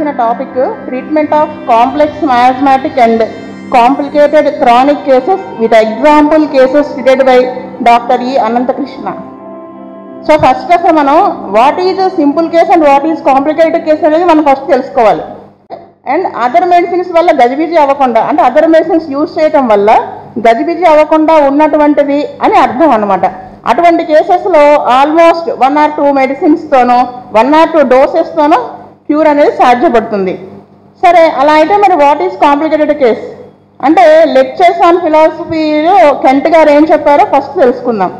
ఇచ్చిన topic treatment of complex miasmatic and complicated chronic cases with example cases treated by doctor ఈ Ananthakrishna. So first అసలు మనం what is simple case and what is complicated case అనేది మనం first తెలుసుకోవాలి. And other medicines వల్ల గజిబిజి అవ్వకుండా, అంటే అదర్ మెడిసిన్స్ యూజ్ చేయటం వల్ల గజిబిజి అవ్వకుండా ఉన్నటువంటిది అని అర్థం అనమాట. అటువంటి కేసెస్లో ఆల్మోస్ట్ 1 or 2 మెడిసిన్స్తోనో 1 or 2 డోసెస్తోనో క్యూర్ అనేది సాధ్యపడుతుంది. సరే, అలా అయితే మరి వాట్ ఈజ్ కాంప్లికేటెడ్ కేస్ అంటే లెక్చర్స్ ఆన్ ఫిలాసఫీలో కెంట్ గారు ఏం చెప్పారో ఫస్ట్ తెలుసుకుందాం.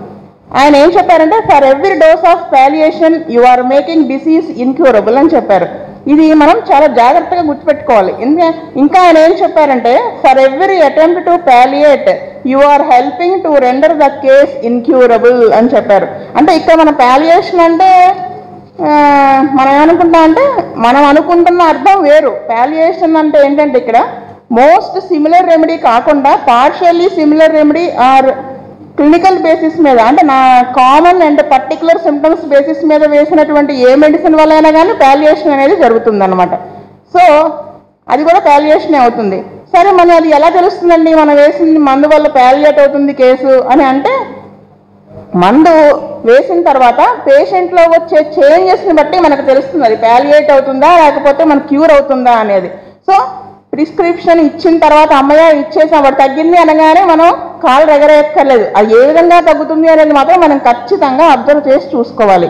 ఆయన ఏం చెప్పారంటే for every dose of palliation you are making disease incurable అని చెప్పారు. ఇది మనం చాలా జాగ్రత్తగా గుర్తుపెట్టుకోవాలి. ఇంకా ఆయన ఏం చెప్పారంటే for every attempt to palliate you are helping to render the case incurable అని చెప్పారు. అంటే ఇక్కడ మన పాలియేషన్ అంటే మనం ఏమనుకుంటాం అంటే మనం అనుకుంటున్న అర్థం వేరు. పాలియేషన్ అంటే ఏంటంటే ఇక్కడ మోస్ట్ సిమిలర్ రెమెడీ కాకుండా partially similar remedy or clinical basis మీద, అంటే నా common and particular symptoms basis మీద వేసినటువంటి ఏ మెడిసిన్ వల్ల అయినా కానీ పాలియేషన్ అనేది జరుగుతుంది అనమాట. సో అది కూడా పాలియేషన్ అవుతుంది. సరే, మనం అది ఎలా తెలుస్తుందండి మనం వేసిన మందు వల్ల పాలియేట్ అవుతుంది కేసు అని అంటే మందు వేసిన తర్వాత పేషెంట్లో వచ్చే చేంజెస్ని బట్టి మనకు తెలుస్తుంది అది పాలియేట్ అవుతుందా లేకపోతే మనకు క్యూర్ అవుతుందా అనేది. సో ప్రిస్క్రిప్షన్ ఇచ్చిన తర్వాత అమ్మయ్య ఇచ్చేసాం వాడు తగ్గింది అనగానే మనం కాలు ఎగరేయక్కర్లేదు. అది ఏ విధంగా తగ్గుతుంది అనేది మాత్రం మనం ఖచ్చితంగా అబ్జర్వ్ చేసి చూసుకోవాలి.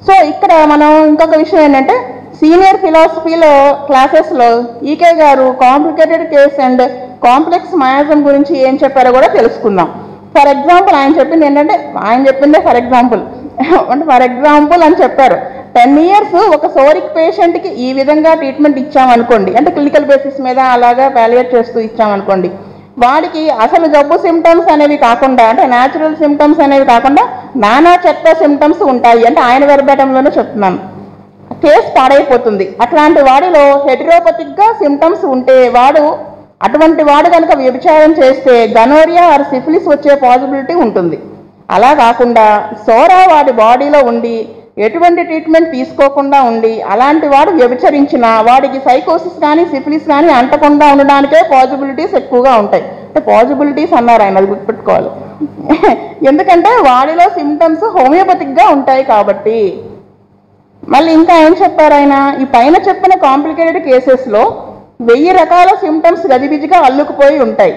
సో ఇక్కడ మనం ఇంకొక విషయం ఏంటంటే సీనియర్ ఫిలాసఫీలో క్లాసెస్లో ఈకే గారు complicated case and complex miasm గురించి ఏం చెప్పారో కూడా తెలుసుకుందాం. ఫర్ ఎగ్జాంపుల్ ఆయన చెప్పింది ఏంటంటే ఆయన చెప్పిందే ఫర్ ఎగ్జాంపుల్ అని చెప్పారు. 10 years ఒక సోరిక్ పేషెంట్కి ఈ విధంగా ట్రీట్మెంట్ ఇచ్చామనుకోండి, అంటే క్లినికల్ బేసిస్ మీద అలాగా పాలియేట్ చేస్తూ ఇచ్చామనుకోండి, వాడికి అసలు జబ్బు సిమ్టమ్స్ అనేవి కాకుండా, అంటే న్యాచురల్ సిమ్టమ్స్ అనేవి కాకుండా నానా చెత్త సిమ్టమ్స్ ఉంటాయి. అంటే ఆయన వెర్బేటంలోనే చెప్తున్నాను. కేసు పాడైపోతుంది. అట్లాంటి వాడిలో హెటిరోపతిక్గా సిమ్టమ్స్ ఉంటే అటువంటి వాడు కనుక వ్యభిచారం చేస్తే గనోరియా ఆర్ సిఫిలిస్ వచ్చే పాసిబిలిటీ ఉంటుంది. అలా కాకుండా సోరా వాడి బాడీలో ఉండి ఎటువంటి ట్రీట్మెంట్ తీసుకోకుండా ఉండి అలాంటి వాడు వ్యభిచరించిన వాడికి సైకోసిస్ కానీ సిఫిలిస్ కానీ అంటకుండా ఉండడానికే పాసిబిలిటీస్ ఎక్కువగా ఉంటాయి. అంటే పాసిబిలిటీస్ అన్నారు ఆయన, అది గుర్తుపెట్టుకోవాలి. ఎందుకంటే వాడిలో సిమ్టమ్స్ హోమియోపతిక్గా ఉంటాయి కాబట్టి. మళ్ళీ ఇంకా ఏం చెప్పారు ఆయన, ఈ పైన చెప్పిన కాంప్లికేటెడ్ కేసెస్లో 1000 రకాల సిమ్టమ్స్ గజిబిజిగా అల్లుకుపోయి ఉంటాయి.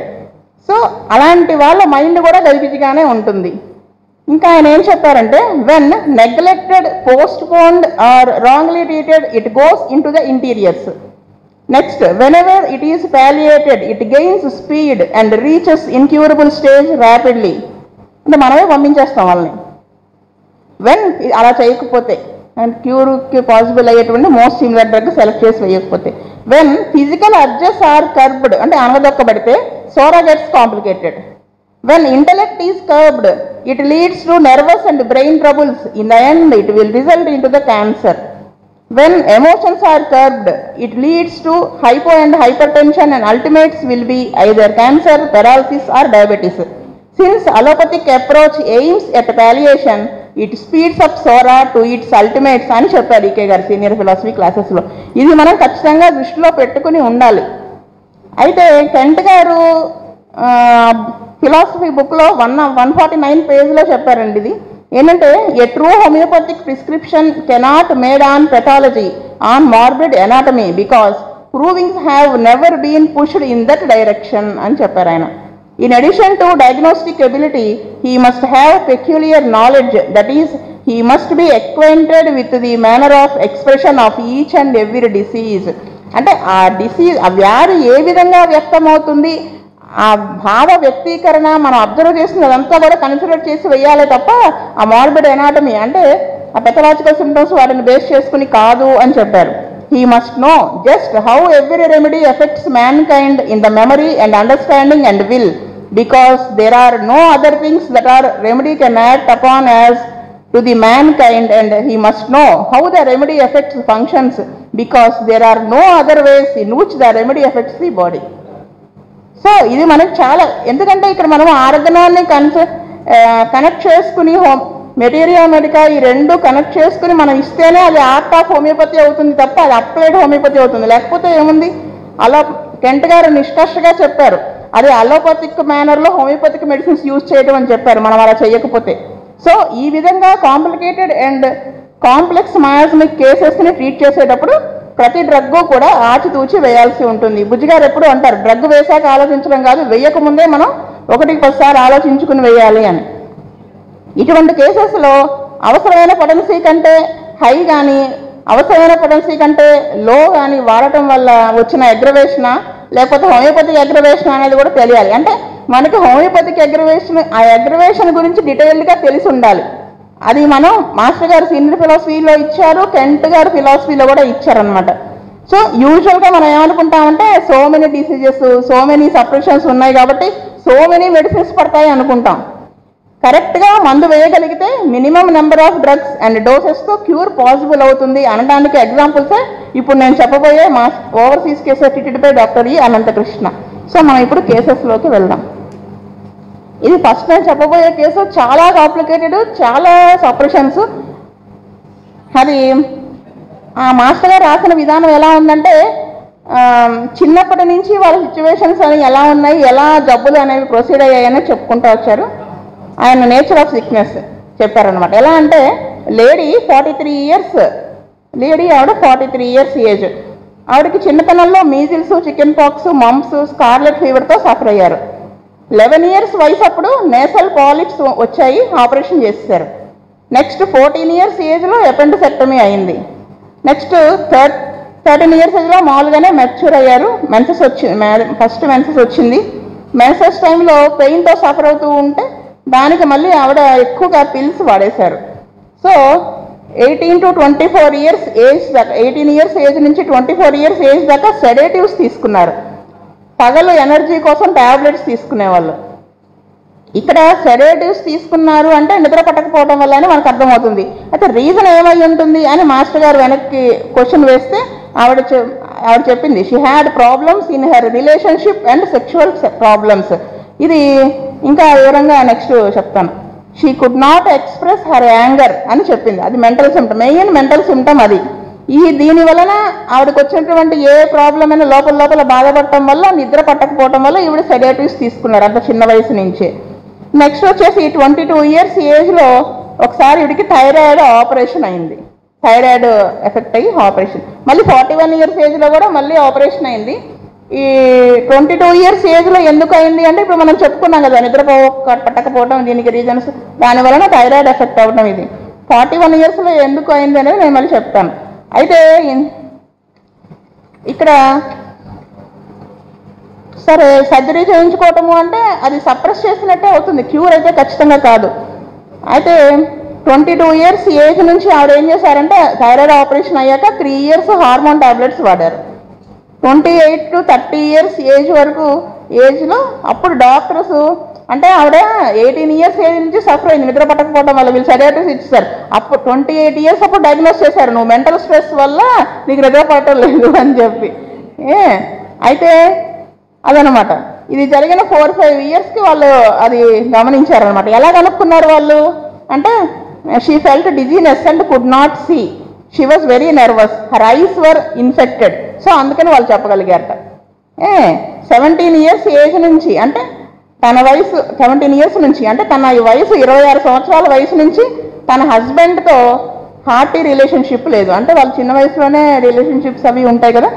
సో అలాంటి వాళ్ళ మైండ్ కూడా గజిబిజిగానే ఉంటుంది. ఇంకా ఆయన ఏం చెప్పారంటే when neglected, postponed or wrongly treated it goes in to the interiors. Next, whenever it is palliated it gains speed and reaches incurable stage rapidly. అంటే మనమే పంపించేస్తాం వాళ్ళని వెన్ అలా చేయకపోతే, అండ్ క్యూర్కి పాసిబుల్ అయ్యేటువంటి మోస్ట్ సిమిలర్ డ్రగ్ సెలెక్ట్ చేసి వేయకపోతే. When physical adjust are curbed, అంటే అనగదొక్కబడితే psora gets complicated. When intellect is curbed, it leads to nervous and brain troubles. In the end, it will result into the cancer. When emotions are curbed, it leads to hypo and hypertension and ultimates will be either cancer, paralysis or diabetes. Since allopathic approach aims at palliation, it speeds up SORA to its ultimates అని చెప్పారు ఈకే గారు senior philosophy క్లాసెస్లో. ఇది మనం ఖచ్చితంగా దృష్టిలో పెట్టుకుని ఉండాలి. అయితే కెంట్ గారు ఫిలాసఫీ బుక్లో 149 పేజ్లో చెప్పారండి. ఇది ఏంటంటే a true homoeopathic prescription cannot made on pathology on morbid anatomy because provings have never been pushed in that direction అని చెప్పారు ఆయన. In addition to diagnostic ability, he must have peculiar knowledge, that is, he must be acquainted with the manner of expression of each and every disease. అంటే ఆ disease, ఆ వ్యాధి ఏ విధంగా వ్యక్తమవుతుంది, ఆ భావ వ్యక్తీకరణ మనం అబ్జర్వ్ చేస్తుంది అదంతా కూడా కన్సిడర్ చేసి వేయాలి తప్ప ఆ మార్బిడ్ ఎనాటమీ అంటే ఆ పెథలాజికల్ సిమ్టమ్స్ వాటిని బేస్ చేసుకుని కాదు అని చెప్పారు. He must know just how every remedy affects mankind in the memory and understanding and will, because there are no other things that our remedy can act upon as to the mankind, and he must know how the remedy affects functions, because there are no other ways in which the remedy affects the body. So ఇది మనకు చాలా, ఎందుకంటే ఇక్కడ మనం ఆరోగ్యాన్ని connect చేసుకుని materia medica ఈ రెండు కనెక్ట్ చేసుకుని మనం ఇస్తేనే అది ఆర్ట్ ఆఫ్ హోమియోపతి అవుతుంది తప్ప అది అప్లైడ్ హోమియోపతి అవుతుంది. లేకపోతే ఏముంది, అలా కెంట్ గారు నిష్కర్షగా చెప్పారు, అది అలోపతిక్ మేనర్లో హోమియోపతిక్ మెడిసిన్స్ యూజ్ చేయడం అని చెప్పారు మనం అలా చేయకపోతే. సో ఈ విధంగా కాంప్లికేటెడ్ అండ్ కాంప్లెక్స్ మయాస్మిక్ కేసెస్ని ట్రీట్ చేసేటప్పుడు ప్రతి డ్రగ్ కూడా ఆచితూచి వేయాల్సి ఉంటుంది. బుజ్జిగారు ఎప్పుడు అంటారు, డ్రగ్ వేశాక ఆలోచించడం కాదు, వేయకముందే మనం 1-10 ఆలోచించుకుని వేయాలి అని. ఇటువంటి కేసెస్లో అవసరమైన పొటెన్సీ కంటే హై కానీ అవసరమైన పొటెన్సీ కంటే లో కానీ వాడటం వల్ల వచ్చిన అగ్రవేషనా లేకపోతే హోమియోపతిక్ అగ్రవేషన్ అనేది కూడా తెలియాలి. అంటే మనకి హోమియోపతిక్ అగ్రవేషన్, ఆ అగ్రవేషన్ గురించి డీటెయిల్డ్గా తెలిసి ఉండాలి. అది మనం మాస్టర్ గారు సీనియర్ ఫిలాసఫీలో ఇచ్చారు, కెంట్ గారు ఫిలాసఫీలో కూడా ఇచ్చారనమాట. సో యూజువల్గా మనం ఏమనుకుంటామంటే so many diseases, so many suppressions ఉన్నాయి కాబట్టి సో మెనీ మెడిసిన్స్ పడతాయి అనుకుంటాం. కరెక్ట్గా మందు వేయగలిగితే minimum number of drugs and డోసెస్తో క్యూర్ పాసిబుల్ అవుతుంది అనడానికి ఎగ్జాంపుల్సే ఇప్పుడు నేను చెప్పబోయే మా overseas cases treated by doctor ఈ అనంతకృష్ణ. సో మనం ఇప్పుడు కేసెస్లోకి వెళ్దాం. ఇది ఫస్ట్ నేను చెప్పబోయే కేసు చాలా కాంప్లికేటెడ్, చాలా సపరేషన్స్. అది ఆ మాస్టర్ గారు రాసిన విధానం ఎలా ఉందంటే, చిన్నప్పటి నుంచి వాళ్ళ సిచ్యువేషన్స్ అని ఎలా ఉన్నాయి, ఎలా జబ్బులు అనేవి ప్రొసీడ్ అయ్యాయని చెప్పుకుంటూ వచ్చారు. ఆయన నేచర్ ఆఫ్ సిక్నెస్ చెప్పారనమాట. ఎలా అంటే లేడీ 43 ఇయర్స్, ఆవిడ 43 ఇయర్స్ ఏజ్. ఆవిడకి చిన్నతనంలో measles, chicken pox, mumps, scarlet ఫీవర్తో సఫర్ అయ్యారు. 11 ఇయర్స్ వయసు అప్పుడు నేసల్ పాలిప్స్ వచ్చాయి, ఆపరేషన్ చేసేసారు. నెక్స్ట్ 14 ఇయర్స్ ఏజ్లో ఎపెండిసెక్టమీ అయింది. నెక్స్ట్ 13 ఇయర్స్ ఏజ్లో మామూలుగానే మెచ్యూర్ అయ్యారు. మెన్సెస్ వచ్చింది, ఫస్ట్ మెన్సెస్ వచ్చింది. మెన్సెస్ టైంలో పెయిన్తో సఫర్ అవుతూ ఉంటే దానికి మళ్ళీ ఆవిడ ఎక్కువగా పిల్స్ వాడేశారు. సో 18 to 24 ఇయర్స్ ఏజ్ దాకా, 18 ఇయర్స్ ఏజ్ నుంచి 24 ఇయర్స్ ఏజ్ దాకా సెడేటివ్స్ తీసుకున్నారు. పగలు ఎనర్జీ కోసం ట్యాబ్లెట్స్ తీసుకునేవాళ్ళు. ఇక్కడ సెడేటివ్స్ తీసుకున్నారు అంటే నిద్ర పట్టకపోవడం వల్ల అని మనకు అర్థమవుతుంది. అయితే రీజన్ ఏమై ఉంటుంది అని మాస్టర్ గారు వెనక్కి క్వశ్చన్ వేస్తే ఆవిడ చెప్పింది, she had problems in her relationship and sexual problems. ఇది ఇంకా వివరంగా నెక్స్ట్ చెప్తాను. She could not express her anger అని చెప్పింది. అది mental symptom, main mental symptom అది. దీని వలన ఆవిడకి వచ్చినటువంటి ఏ ప్రాబ్లం అయినా లోపల బాధపడటం వల్ల, నిద్ర పట్టకపోవటం వల్ల ఈవిడ సెడేటివ్స్ తీసుకున్నారు అంత చిన్న వయసు నుంచే. నెక్స్ట్ వచ్చేసి 22 ఇయర్స్ ఏజ్లో ఒకసారి ఈవిడికి థైరాయిడ్ ఆపరేషన్ అయింది. థైరాయిడ్ ఎఫెక్ట్ అయ్యి ఆపరేషన్. మళ్ళీ 41 ఇయర్స్ ఏజ్లో కూడా మళ్ళీ ఆపరేషన్ అయింది. ఈ 22 ఇయర్స్ ఏజ్లో ఎందుకు అయింది అంటే ఇప్పుడు మనం చెప్పుకున్నాం కదా, నిద్ర పట్టకపోవడం దీనికి రీజన్స్, దాని వలన థైరాయిడ్ ఎఫెక్ట్ అవ్వడం. ఇది 41 ఇయర్స్లో ఎందుకు అయింది అనేది నేను మళ్ళీ చెప్తాను. అయితే ఇక్కడ సరే సర్జరీ చేయించుకోవటము అంటే అది సప్రెస్ చేసినట్టే అవుతుంది, క్యూర్ అయితే ఖచ్చితంగా కాదు. అయితే 22 ఇయర్స్ ఏజ్ నుంచి ఆవిడ ఏం చేశారంటే థైరాయిడ్ ఆపరేషన్ అయ్యాక 3 ఇయర్స్ హార్మోన్ టాబ్లెట్స్ వాడారు. 28 to 30 ఇయర్స్ ఏజ్ వరకు ఏజ్లో అప్పుడు డాక్టర్స్ అంటే ఆవిడ 18 ఇయర్స్ ఏజ్ నుంచి సఫర్ అయింది నిద్ర పట్టకపోవడం వల్ల, వీళ్ళు సెడేటివ్స్ ఇచ్చేసారు. అప్పుడు 28 ఇయర్స్ అప్పుడు డయాగ్నోస్ చేశారు, నువ్వు మెంటల్ స్ట్రెస్ వల్ల నీకు నిద్ర పట్టడం లేదు అని చెప్పి. అయితే అదనమాట. ఇది జరిగిన 4-5 ఇయర్స్కి వాళ్ళు అది గమనించారనమాట. ఎలా కనుక్కున్నారు వాళ్ళు అంటే, she felt dizziness and could not see, she was very nervous, her eyes were infected. So అందుకని వాళ్ళు చెప్పగలిగారట. 17 ఇయర్స్ ఏజ్ నుంచి అంటే తన వయసు 17 ఇయర్స్ నుంచి అంటే తన వయసు 26 సంవత్సరాల వయసు నుంచి తన హస్బెండ్తో హార్టీ రిలేషన్షిప్ లేదు. అంటే వాళ్ళు చిన్న వయసులోనే రిలేషన్షిప్స్ అవి ఉంటాయి కదా.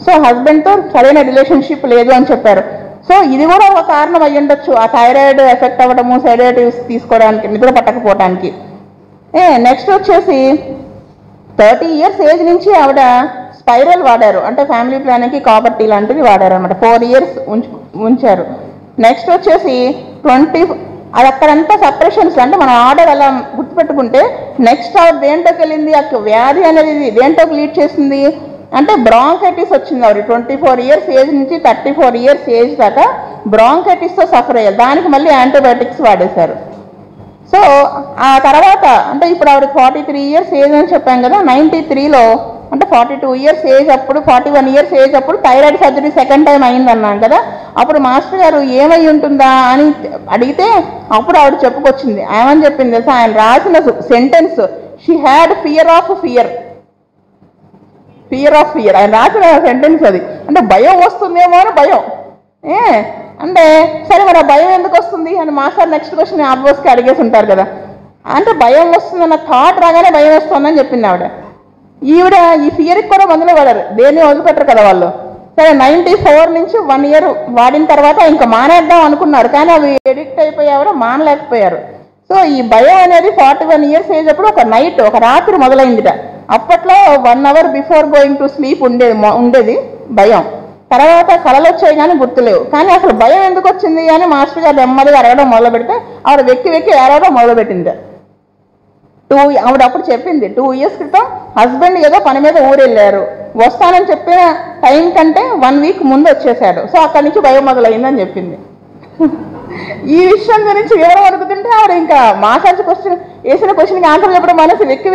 సో హస్బెండ్తో సరైన రిలేషన్షిప్ లేదు అని చెప్పారు. సో ఇది కూడా ఒక కారణం అయ్యి ఉండొచ్చు, ఆ థైరాయిడ్ ఎఫెక్ట్ అవ్వడము, సెడేటివ్స్ తీసుకోవడానికి, నిద్ర పట్టకపోవడానికి. నెక్స్ట్ వచ్చేసి 30 ఇయర్స్ ఏజ్ నుంచి ఆవిడ స్పైరల్ వాడారు, అంటే ఫ్యామిలీ ప్లానింగ్కి కాపర్టీ లాంటిది వాడారు అనమాట. 4 ఇయర్స్ ఉంచారు. నెక్స్ట్ వచ్చేసి 20 అది అక్కడంతా సపరేషన్స్. అంటే మన ఆర్డర్ అలా గుర్తుపెట్టుకుంటే నెక్స్ట్ ఆవిడ దేంట్లోకి వెళ్ళింది, ఆ వ్యాధి అనేది దేంట్లోకి లీడ్ చేసింది అంటే బ్రాంకైటిస్ వచ్చింది. ఆవిడ 24 ఇయర్స్ ఏజ్ నుంచి 34 ఇయర్స్ ఏజ్ దాకా బ్రాంకైటిస్తో సఫర్ అయ్యారు. దానికి మళ్ళీ యాంటీబయాటిక్స్ వాడేశారు. సో ఆ తర్వాత అంటే ఇప్పుడు ఆవిడ 43 ఇయర్స్ ఏజ్ అని చెప్పాం కదా, 93లో అంటే 42 ఇయర్స్ ఏజ్ అప్పుడు, 41 ఇయర్స్ ఏజ్ అప్పుడు థైరాయిడ్ సర్జరీ సెకండ్ టైం అయిందన్నాను కదా. అప్పుడు మాస్టర్ గారు ఏమై ఉంటుందా అని అడిగితే అప్పుడు ఆవిడ చెప్పుకొచ్చింది. ఏమని చెప్పింది తెలుసా? ఆయన రాసిన sentence, she had fear of fear. Fear of fear ఆయన రాసిన సెంటెన్స్ అది. అంటే భయం వస్తుందేమో అని భయం. అంటే సరే మరి ఆ భయం ఎందుకు వస్తుంది అని మాస్టర్ నెక్స్ట్ క్వశ్చన్ ఆబ్వియస్గా అడిగేసి ఉంటారు కదా. అంటే భయం వస్తుందన్న థాట్ రాగానే భయం వస్తుందని చెప్పింది ఆవిడ. ఈవిడ ఈ ఫియర్కి కూడా మందులు వాడారు, దేన్ని వదిలిపెట్టరు కదా వాళ్ళు. సరే 94 నుంచి 1 year వాడిన తర్వాత ఇంకా మానేద్దాం అనుకున్నారు, కానీ అవి ఎడిక్ట్ అయిపోయారు, మానలేకపోయారు. సో ఈ భయం అనేది 41 years ఏజ్ అప్పుడు ఒక రాత్రి మొదలైందిట. అప్పట్లో 1 hour before going to sleep ఉండేది భయం. తర్వాత కళలు వచ్చాయి కానీ గుర్తులేవు. కానీ అసలు భయం ఎందుకు వచ్చింది అని మాస్టర్ గారు నెమ్మదిగా అడగడం మొదలు పెడితే ఆవిడ వెక్కి ఏడవడం మొదలుపెట్టింది. ఆవిడ అప్పుడు చెప్పింది 2 years క్రితం హస్బెండ్ ఏదో పని మీద ఊరు వెళ్ళారు, వస్తానని చెప్పిన టైం కంటే 1 week ముందు వచ్చేసాడు. సో అక్కడి నుంచి భయం మొదలైందని చెప్పింది. ఈ విషయం గురించి వివరం అడుగుతుంటే ఆవిడ ఇంకా మాస్టర్ వేసిన క్వశ్చన్కి ఆన్సర్ చెప్పడం మనసు వెక్కి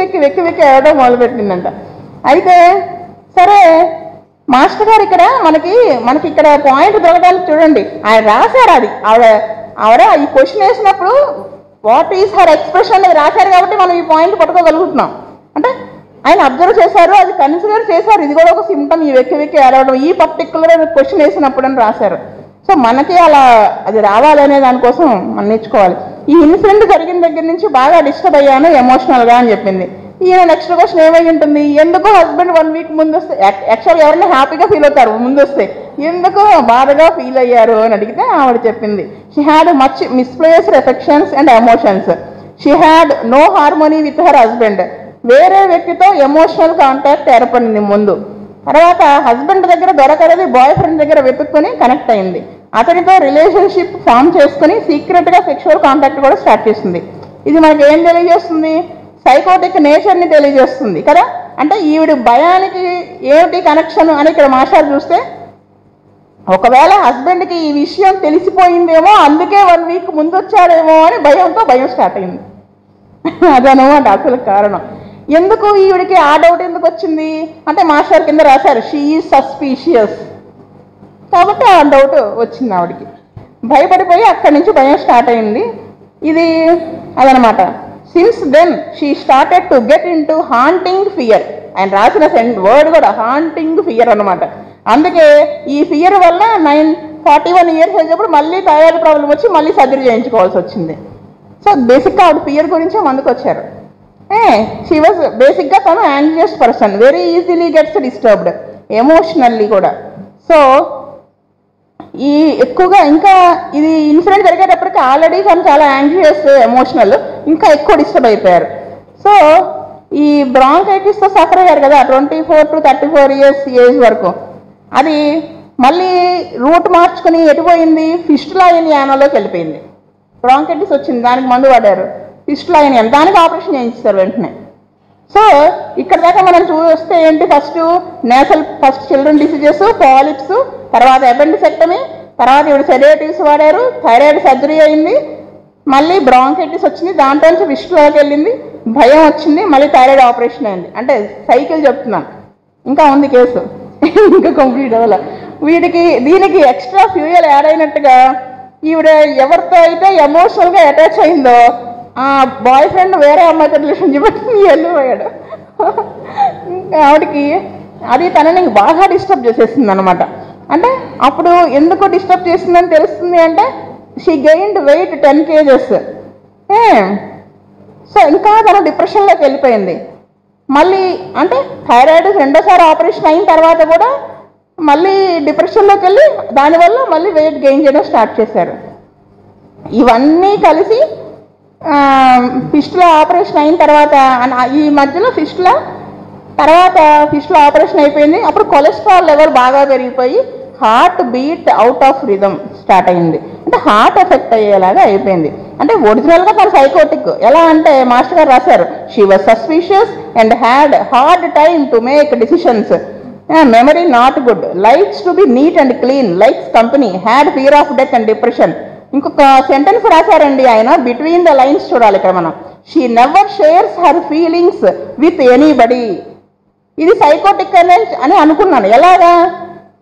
ఏడవడం మొదలుపెట్టిందంట. అయితే సరే మాస్టర్ గారు ఇక్కడ మనకి ఇక్కడ పాయింట్ దొరకడానికి చూడండి, ఆయన రాశారు. అది ఆవిడ ఈ క్వశ్చన్ వేసినప్పుడు వాట్ ఈస్ హర్ ఎక్స్ప్రెషన్ అనేది రాశారు కాబట్టి మనం ఈ పాయింట్ పట్టుకోగలుగుతున్నాం. అంటే ఆయన అబ్జర్వ్ చేశారు, అది కన్సిడర్ చేశారు, ఇది కూడా ఒక సిమ్టమ్, ఈ వెక్కి ఏడవడం ఈ పర్టికులర్ క్వశ్చన్ వేసినప్పుడు అని రాశారు. సో మనకి అలా అది రావాలనే దానికోసం మనం నేర్చుకోవాలి. ఈ ఇన్సిడెంట్ జరిగిన దగ్గర నుంచి బాగా డిస్టర్బ్ అయ్యాను ఎమోషనల్గా అని చెప్పింది. ఈయన నెక్స్ట్ క్వశ్చన్ ఏమై ఉంటుంది, ఎందుకు హస్బెండ్ 1 week ముందు వస్తే, యాక్చువల్ ఎవరైనా హ్యాపీగా ఫీల్ అవుతారు ముందు వస్తే, ఎందుకు బాధగా ఫీల్ అయ్యారు అని అడిగితే ఆవిడ చెప్పింది, she had much misplaced affections and emotions, she had no harmony with her husband, వేరే వ్యక్తితో ఎమోషనల్ కాంటాక్ట్ ఏర్పడింది ముందు. తర్వాత హస్బెండ్ దగ్గర దొరకలేదు, బాయ్ ఫ్రెండ్ దగ్గర వెతుక్కొని కనెక్ట్ అయింది, అతనితో రిలేషన్షిప్ ఫామ్ చేసుకుని సీక్రెట్గా సెక్షువల్ కాంటాక్ట్ కూడా స్టార్ట్ చేస్తుంది. ఇది మనకి ఏం తెలియజేస్తుంది? సైకోటిక్ నేచర్ని తెలియజేస్తుంది కదా. అంటే ఈవిడ భయానికి ఏమిటి కనెక్షన్ అని ఇక్కడ మాస్టర్ చూస్తే, ఒకవేళ హస్బెండ్కి ఈ విషయం తెలిసిపోయిందేమో, అందుకే 1 week ముందు వచ్చాడేమో అని భయం స్టార్ట్ అయింది. అదనమాట అసలు కారణం. ఎందుకు ఈవిడికి ఆ డౌట్ ఎందుకు వచ్చింది అంటే మాస్టర్ కింద రాశారు, షీ ఈజ్ సస్పీషియస్, కాబట్టి ఆ డౌట్ వచ్చింది ఆవిడికి. భయపడిపోయి అక్కడి నుంచి భయం స్టార్ట్ అయింది. ఇది అదనమాట. Since then she started to get in to haunting fear. ఆయన రాసిన వర్డ్ కూడా హాంటింగ్ ఫియర్ అనమాట. అందుకే ఈ ఫియర్ వల్ల 41 years అయినప్పుడు మళ్ళీ థైరాయిడ్ ప్రాబ్లం వచ్చి మళ్ళీ సర్జరీ చేయించుకోవాల్సి వచ్చింది. సో బేసిక్గా ఆవిడ ఫియర్ గురించే మందుకు వచ్చారు. షీ వాజ్ బేసిక్గా తను anxious person, very easily gets disturbed emotionally కూడా. సో ఈ ఎక్కువగా ఇంకా ఇది ఇన్సిడెంట్ జరిగేటప్పటికి ఆల్రెడీ తను చాలా యాంగ్జియస్ ఎమోషనల్, ఇంకా ఎక్కువ డిస్టర్బ్ అయిపోయారు. సో ఈ బ్రాంకైటిస్తో సఫర్ అయ్యారు కదా 24 to 34 years ఏజ్ వరకు. అది మళ్ళీ రూట్ మార్చుకుని ఎటుపోయింది, ఫిస్టులా యానాలోకి వెళ్ళిపోయింది. బ్రాంకైటిస్ వచ్చింది, దానికి మందు వాడారు, ఫిస్టులా యానా, దానికి ఆపరేషన్ చేయించారు వెంటనే. సో ఇక్కడ దాకా మనం చూస్తే ఏంటి, ఫస్ట్ చిల్డ్రన్ డిసీజెస్, పాలిప్స్, తర్వాత అపెండిసెక్టమీ, తర్వాత ఇవి సెడేటివ్స్ వాడారు, థైరాయిడ్ సర్జరీ అయింది, మళ్ళీ బ్రాంకైటిస్ వచ్చింది, దాంట్లో నుంచి ఫిస్టులాకి వెళ్ళింది, భయం వచ్చింది, మళ్ళీ థైరాయిడ్ ఆపరేషన్ అయింది. అంటే సైకిల్ చెప్తున్నాను, ఇంకా ఉంది కేసు, ఇంకా కంప్లీట్ అవ్వాలి. దీనికి ఎక్స్ట్రా ఫ్యూయల్ యాడ్ అయినట్టుగా ఈవిడ ఎవరితో అయితే ఎమోషనల్గా అటాచ్ అయిందో ఆ బాయ్ ఫ్రెండ్ వేరే అమ్మాయితో రిలేషన్షిప్ వెళ్ళిపోయాడు. ఆవిడకి అది తనని బాగా డిస్టర్బ్ చేసేసింది అనమాట. అంటే అప్పుడు ఎందుకు డిస్టర్బ్ చేసిందని తెలుస్తుంది అంటే, she gained weight 10 kgs. So ఇంకా తను డిప్రెషన్లోకి వెళ్ళిపోయింది. మళ్ళీ అంటే థైరాయిడ్ రెండోసారి ఆపరేషన్ అయిన తర్వాత కూడా మళ్ళీ డిప్రెషన్లోకి వెళ్ళి దానివల్ల మళ్ళీ వెయిట్ గెయిన్ చేయడం స్టార్ట్ చేశారు. ఇవన్నీ కలిసి ఫిస్టులా ఆపరేషన్ అయిన తర్వాత, ఈ మధ్యలో ఫిస్టులా ఆపరేషన్ అయిపోయింది. అప్పుడు కొలెస్ట్రాల్ లెవెల్ బాగా పెరిగిపోయి heart beat out of rhythm start అయింది. అంటే హార్ట్ ఎఫెక్ట్ అయ్యేలాగా అయిపోయింది. అంటే ఒరిజినల్గా తన సైకోటిక్. ఎలా అంటే మాస్టర్ గారు రాశారు, she was suspicious and had hard time to make decisions, memory not good, likes to be neat and clean, likes company, had fear of death and depression. ఇంకొక సెంటెన్స్ రాశారండి ఆయన, బిట్వీన్ ద లైన్స్ చూడాలి ఇక్కడ మనం, she never shares her feelings with anybody. ఇది psychotic అని అనుకున్నాను. ఎలాగా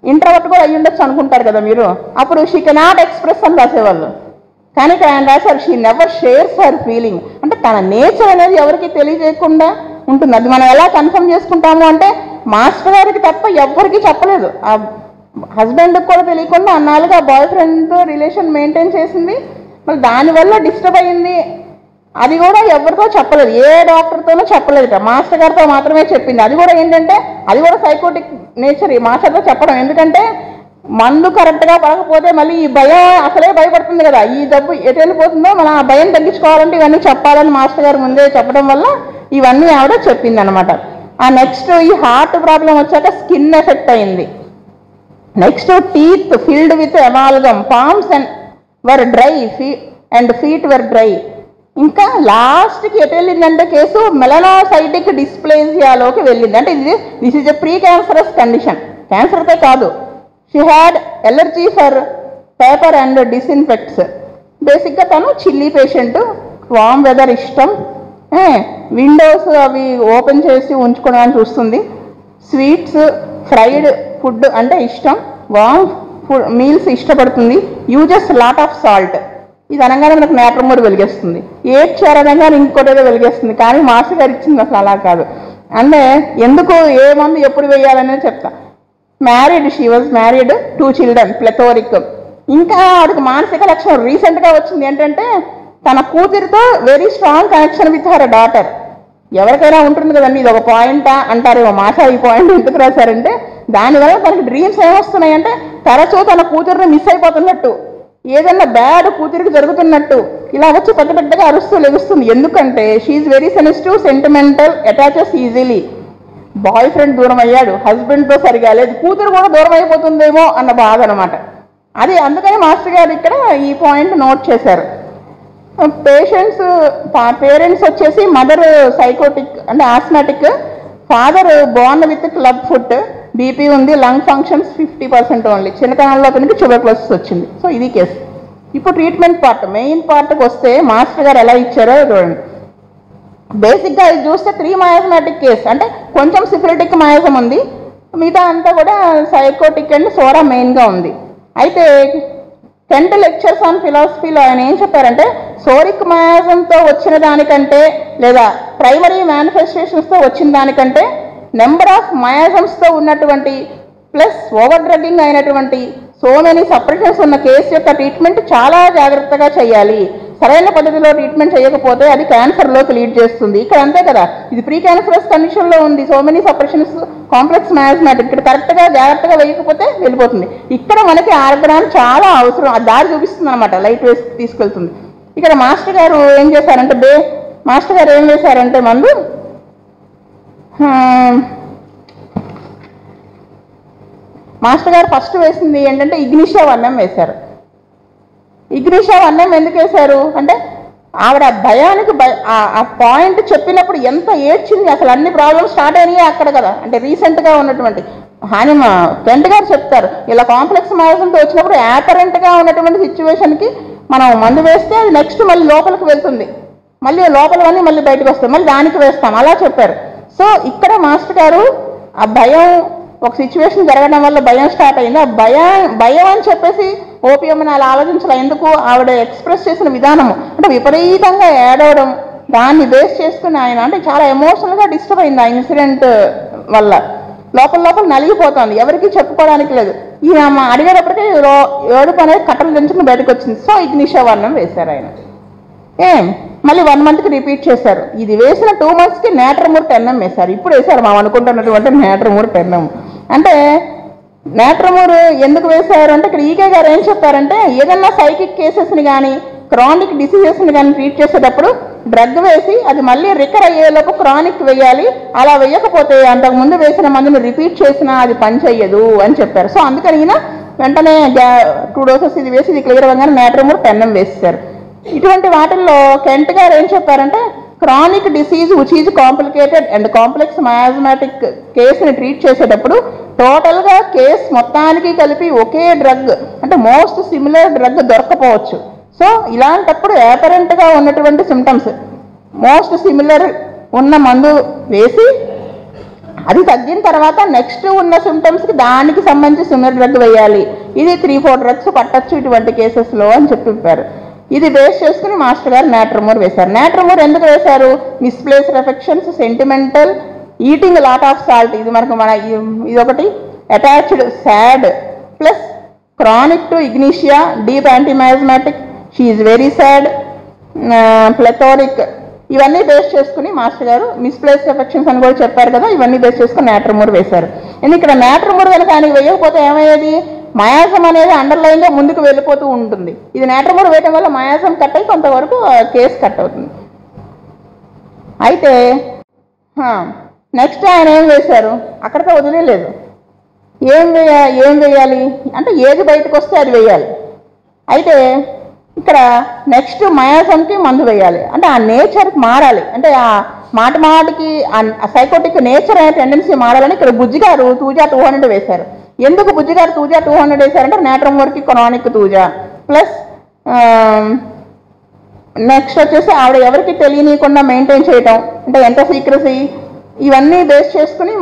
ఇంట్రోవర్ట్ కూడా అయ్యి ఉండొచ్చు అనుకుంటారు కదా మీరు. అప్పుడు షీ కెనాట్ ఎక్స్ప్రెస్ అని రాసేవాళ్ళు. కానీ ఇక్కడ ఆయన రాశారు she never shares her feeling. అంటే తన నేచర్ అనేది ఎవరికి తెలియజేయకుండా ఉంటుంది. అది మనం ఎలా కన్ఫర్మ్ చేసుకుంటాము అంటే మాస్టర్ గారికి తప్ప ఎవ్వరికి చెప్పలేదు. ఆ హస్బెండ్కి కూడా తెలియకుండా అన్నాళ్ళుగా బాయ్ ఫ్రెండ్తో రిలేషన్ మెయింటైన్ చేసింది. మళ్ళీ దానివల్ల డిస్టర్బ్ అయ్యింది. అది కూడా ఎవరితో చెప్పలేదు, ఏ డాక్టర్తోనూ చెప్పలేదు, మాస్టర్ గారితో మాత్రమే చెప్పింది. అది కూడా ఏంటంటే అది కూడా సైకోటిక్ నేచర్ ఈ మాస్టర్తో చెప్పడం. ఎందుకంటే మందు కరెక్ట్గా పడకపోతే మళ్ళీ ఈ భయం అసలే భయపడుతుంది కదా, ఈ జబ్బు ఎటు వెళ్ళిపోతుందో మనం ఆ భయం తగ్గించుకోవాలంటే ఇవన్నీ చెప్పాలని మాస్టర్ గారు ముందే చెప్పడం వల్ల ఇవన్నీ ఆవిడ చెప్పింది అనమాట. ఆ నెక్స్ట్ ఈ హార్ట్ ప్రాబ్లం వచ్చాక స్కిన్ ఎఫెక్ట్ అయింది. Next teeth filled with amalgam, palms and were dry and feet were dry. ఇంకా లాస్ట్కి ఎటు వెళ్ళిందంటే కేసు మెలనోసైటిక్ డిస్ప్లేజియాలోకి వెళ్ళింది. అంటే this is a precancerous condition. క్యాన్సర్తో కాదు. She had allergy for paper and disinfects. బేసిక్గా తను చిల్లీ పేషెంట్, వామ్ వెదర్ ఇష్టం, విండోస్ అవి ఓపెన్ చేసి ఉంచుకోవడానికి చూస్తుంది, స్వీట్స్ ఫ్రైడ్ ఫుడ్ అంటే ఇష్టం, వామ్ ఫుడ్ మీల్స్ ఇష్టపడుతుంది, యూజెస్ లాట్ ఆఫ్ సాల్ట్. ఇది అనగానే మనకు నేట్రమూరు వెలిగేస్తుంది, ఏడ్చారనగానే ఇంకోటేదో వెలిగేస్తుంది. కానీ మాస్టర్ గారు ఇచ్చింది అసలు అలా కాదు. అంటే ఎందుకు ఏ మందు ఎప్పుడు వేయాలనేది చెప్తా. Married, she was married, 2 children, plethoric. ఇంకా ఆవిడకి మానసిక లక్షణం రీసెంట్గా వచ్చింది ఏంటంటే తన కూతురితో very strong connection with her daughter. ఎవరికైనా ఉంటుంది కదండి, ఇది ఒక పాయింటా అంటారేమో, మాసా ఈ పాయింట్ ఎందుకు రాశారంటే దానివల్ల తనకి డ్రీమ్స్ ఏమొస్తున్నాయంటే తరచూ తన కూతురుని మిస్ అయిపోతున్నట్టు, ఏదన్నా బ్యాడ్ కూతురికి జరుగుతున్నట్టు ఇలా వచ్చి పెద్ద పెద్దగా అరుస్తూ లెగుస్తుంది. ఎందుకంటే she very sensitive, sentimental, attaches easily. Boy friend దూరం అయ్యాడు, హస్బెండ్తో సరిగా లేదు, కూతురు కూడా దూరం అయిపోతుందేమో అన్న బాధ అనమాట. అది అందుకని మాస్టర్ గారు ఇక్కడ ఈ పాయింట్ నోట్ చేశారు. పేరెంట్స్ వచ్చేసి మదర్ సైకోటిక్ అంటే osmotic, father Born with club foot, BP ఉంది, లంగ్ ఫంక్షన్స్ 50% ఓన్లీ, చిన్నతనంలో అతనికి ట్యూబర్క్లోసిస్ వచ్చింది. సో ఇది కేసు. ఇప్పుడు ట్రీట్మెంట్ పార్ట్, మెయిన్ పార్ట్కి వస్తే మాస్టర్ గారు ఎలా ఇచ్చారో చూడండి. బేసిక్గా ఇది చూస్తే 3 మయాస్మాటిక్ కేసు, అంటే కొంచెం సిఫిలిటిక్ మయాజం ఉంది, మిగతా అంతా కూడా సైకోటిక్ అండ్ సోరా మెయిన్గా ఉంది. అయితే 10th లెక్చర్స్ ఆన్ ఫిలాసఫీలో ఆయన ఏం చెప్పారంటే సోరిక్ మయాజంతో వచ్చిన దానికంటే లేదా ప్రైమరీ మేనిఫెస్టేషన్స్తో వచ్చిన దానికంటే నెంబర్ ఆఫ్ మయాజమ్స్తో ఉన్నటువంటి ప్లస్ ఓవర్ డ్రగ్గింగ్ అయినటువంటి సో మెనీ సపరేషన్స్ ఉన్న కేసు యొక్క ట్రీట్మెంట్ చాలా జాగ్రత్తగా చేయాలి. సరైన పద్ధతిలో ట్రీట్మెంట్ చేయకపోతే అది క్యాన్సర్లోకి లీడ్ చేస్తుంది. ఇక్కడ అంతే కదా, ఇది ప్రీ క్యాన్సరస్ కండిషన్లో ఉంది, సో మెనీ సపరేషన్స్, కాంప్లెక్స్ మయాస్మాటిక్. ఇక్కడ కరెక్ట్గా జాగ్రత్తగా వేయకపోతే వెళ్ళిపోతుంది. ఇక్కడ మనకి ఆర్గనాన్ చాలా అవసరం, ఆ దారి చూపిస్తుంది అనమాట, లైట్ వేసి తీసుకెళ్తుంది. ఇక్కడ మాస్టర్ గారు ఏం చేశారంటే మాస్టర్ గారు ఏం వేశారంటే మందు మాస్టర్ గారు ఫస్ట్ వేసింది ఏంటంటే ఇగ్నిషియా 1M వేశారు. ఇగ్నిషియా 1M ఎందుకు వేశారు అంటే ఆవిడ భయానికి ఆ పాయింట్ చెప్పినప్పుడు ఎంత ఏడ్చింది, అసలు అన్ని ప్రాబ్లమ్స్ స్టార్ట్ అయినాయి అక్కడ కదా. అంటే రీసెంట్గా ఉన్నటువంటి కెంట్ గారు చెప్తారు, ఇలా కాంప్లెక్స్ మయాజంతో వచ్చినప్పుడు యాపరెంట్గా ఉన్నటువంటి సిచ్యువేషన్కి మనం మందు వేస్తే అది నెక్స్ట్ మళ్ళీ లోపలికి వెళ్తుంది, మళ్ళీ లోపలవన్నీ మళ్ళీ బయటకు వస్తాయి, మళ్ళీ దానికి వేస్తాం అలా చెప్పారు. సో ఇక్కడ మాస్టర్ గారు ఆ భయం ఒక సిచ్యువేషన్ జరగడం వల్ల భయం స్టార్ట్ అయింది, ఆ భయం అని చెప్పేసి ఓపియం అని అలా ఆలోచించాలి. ఎందుకు ఆవిడ ఎక్స్ప్రెస్ చేసిన విధానము అంటే విపరీతంగా ఏడవడం, దాన్ని బేస్ చేసుకుని ఆయన అంటే చాలా ఎమోషనల్గా డిస్టర్బ్ అయింది ఆ ఇన్సిడెంట్ వల్ల. లోపల నలిగిపోతుంది, ఎవరికి చెప్పుకోవడానికి లేదు. ఈయన అడిగేటప్పటికీ ఏడుపు అనేది కట్టలు దించుకుని బయటకు వచ్చింది. సో ఇగ్నిషియా 1M వేశారు ఆయన. మళ్ళీ 1 monthకి రిపీట్ చేశారు. ఇది వేసిన 2 monthsకి నేట్రమూర్ 10M వేశారు. ఇప్పుడు వేశారు మనం అనుకుంటున్నటువంటి నేట్రమూర్ 10M. అంటే నేట్రమూర్ ఎందుకు వేశారు అంటే ఇక్కడ ఈకే గారు ఏం చెప్పారంటే ఏదన్నా సైకిక్ కేసెస్ని కానీ క్రానిక్ డిసీజెస్ని కానీ ట్రీట్ చేసేటప్పుడు డ్రగ్ వేసి అది మళ్ళీ రికర్ అయ్యేలోపు క్రానిక్ వేయాలి, అలా వేయకపోతే అంతకుముందు వేసిన మందుని రిపీట్ చేసినా అది పనిచేయదు అని చెప్పారు. సో అందుకని ఈయన వెంటనే 2 doses ఇది వేసి ఇది క్లియర్ అవ్వగానే నేట్రమూర్ 10M వేసేశారు. ఇటువంటి వాటిల్లో కెంట్ గారు ఏం చెప్పారంటే chronic disease which is complicated and complex miasmatic కేసుని ట్రీట్ చేసేటప్పుడు టోటల్గా కేసు మొత్తానికి కలిపి ఒకే డ్రగ్ అంటే మోస్ట్ సిమిలర్ డ్రగ్ దొరకపోవచ్చు. సో ఇలాంటప్పుడు ఏపరెంట్గా ఉన్నటువంటి సిమ్టమ్స్ మోస్ట్ సిమిలర్ ఉన్న మందు వేసి అది తగ్గిన తర్వాత నెక్స్ట్ ఉన్న సిమ్టమ్స్కి దానికి సంబంధించి సిమిలర్ డ్రగ్ వేయాలి. ఇది 3-4 డ్రగ్స్ పట్టచ్చు ఇటువంటి కేసెస్లో అని చెప్పారు. ఇది బేస్ చేసుకుని మాస్టర్ గారు నాట్రమూర్ వేశారు. నాట్రమూర్ ఎందుకు వేశారు? Misplaced affections, sentimental, eating lot of salt, ఇది మనకు ఇదొకటి, attached, sad, plus chronic to ignatia, deep antimiasmatic, she is very sad, plethoric, ఇవన్నీ బేస్ చేసుకుని మాస్టర్ గారు మిస్ప్లేస్డ్ ఎఫెక్షన్స్ అని కూడా చెప్పారు కదా, ఇవన్నీ బేస్ చేసుకుని నాట్రమూర్ వేశారు. ఎందుకు ఇక్కడ నాట్రమూర్ కనుక ఆయనకి వేయకపోతే ఏమయ్యేది? మయాజం అనేది అండర్లైన్గా ముందుకు వెళ్ళిపోతూ ఉంటుంది. ఇది నాట్రమూర్ వేయడం వల్ల మయాజం కట్ అయి కొంతవరకు కేసు కట్ అవుతుంది. అయితే నెక్స్ట్ ఆయన ఏం వేశారు? అక్కడితో వదిలేదు. ఏం వేయాలి అంటే ఏది బయటకు వస్తే అది వేయాలి. అయితే ఇక్కడ నెక్స్ట్ మయాజంకి మందు వేయాలి. అంటే ఆ నేచర్ మారాలి, అంటే ఆ మాటికి ఆ సైకోటిక్ నేచర్ అనే టెండెన్సీ మారాలని ఇక్కడ బుజ్జిగారు తూజా 200 వేశారు. ఎందుకు బుజ్జిగారు తూజా 200 వేశారంటే నాట్రమూర్కి క్రానిక్ తూజా ప్లస్ నెక్స్ట్ వచ్చేసి ఆవిడ ఎవరికి తెలియనీయకుండా మెయింటైన్ చేయటం, అంటే ఎంత సీక్రసీ, ఇవన్నీ బేస్ చేసుకుని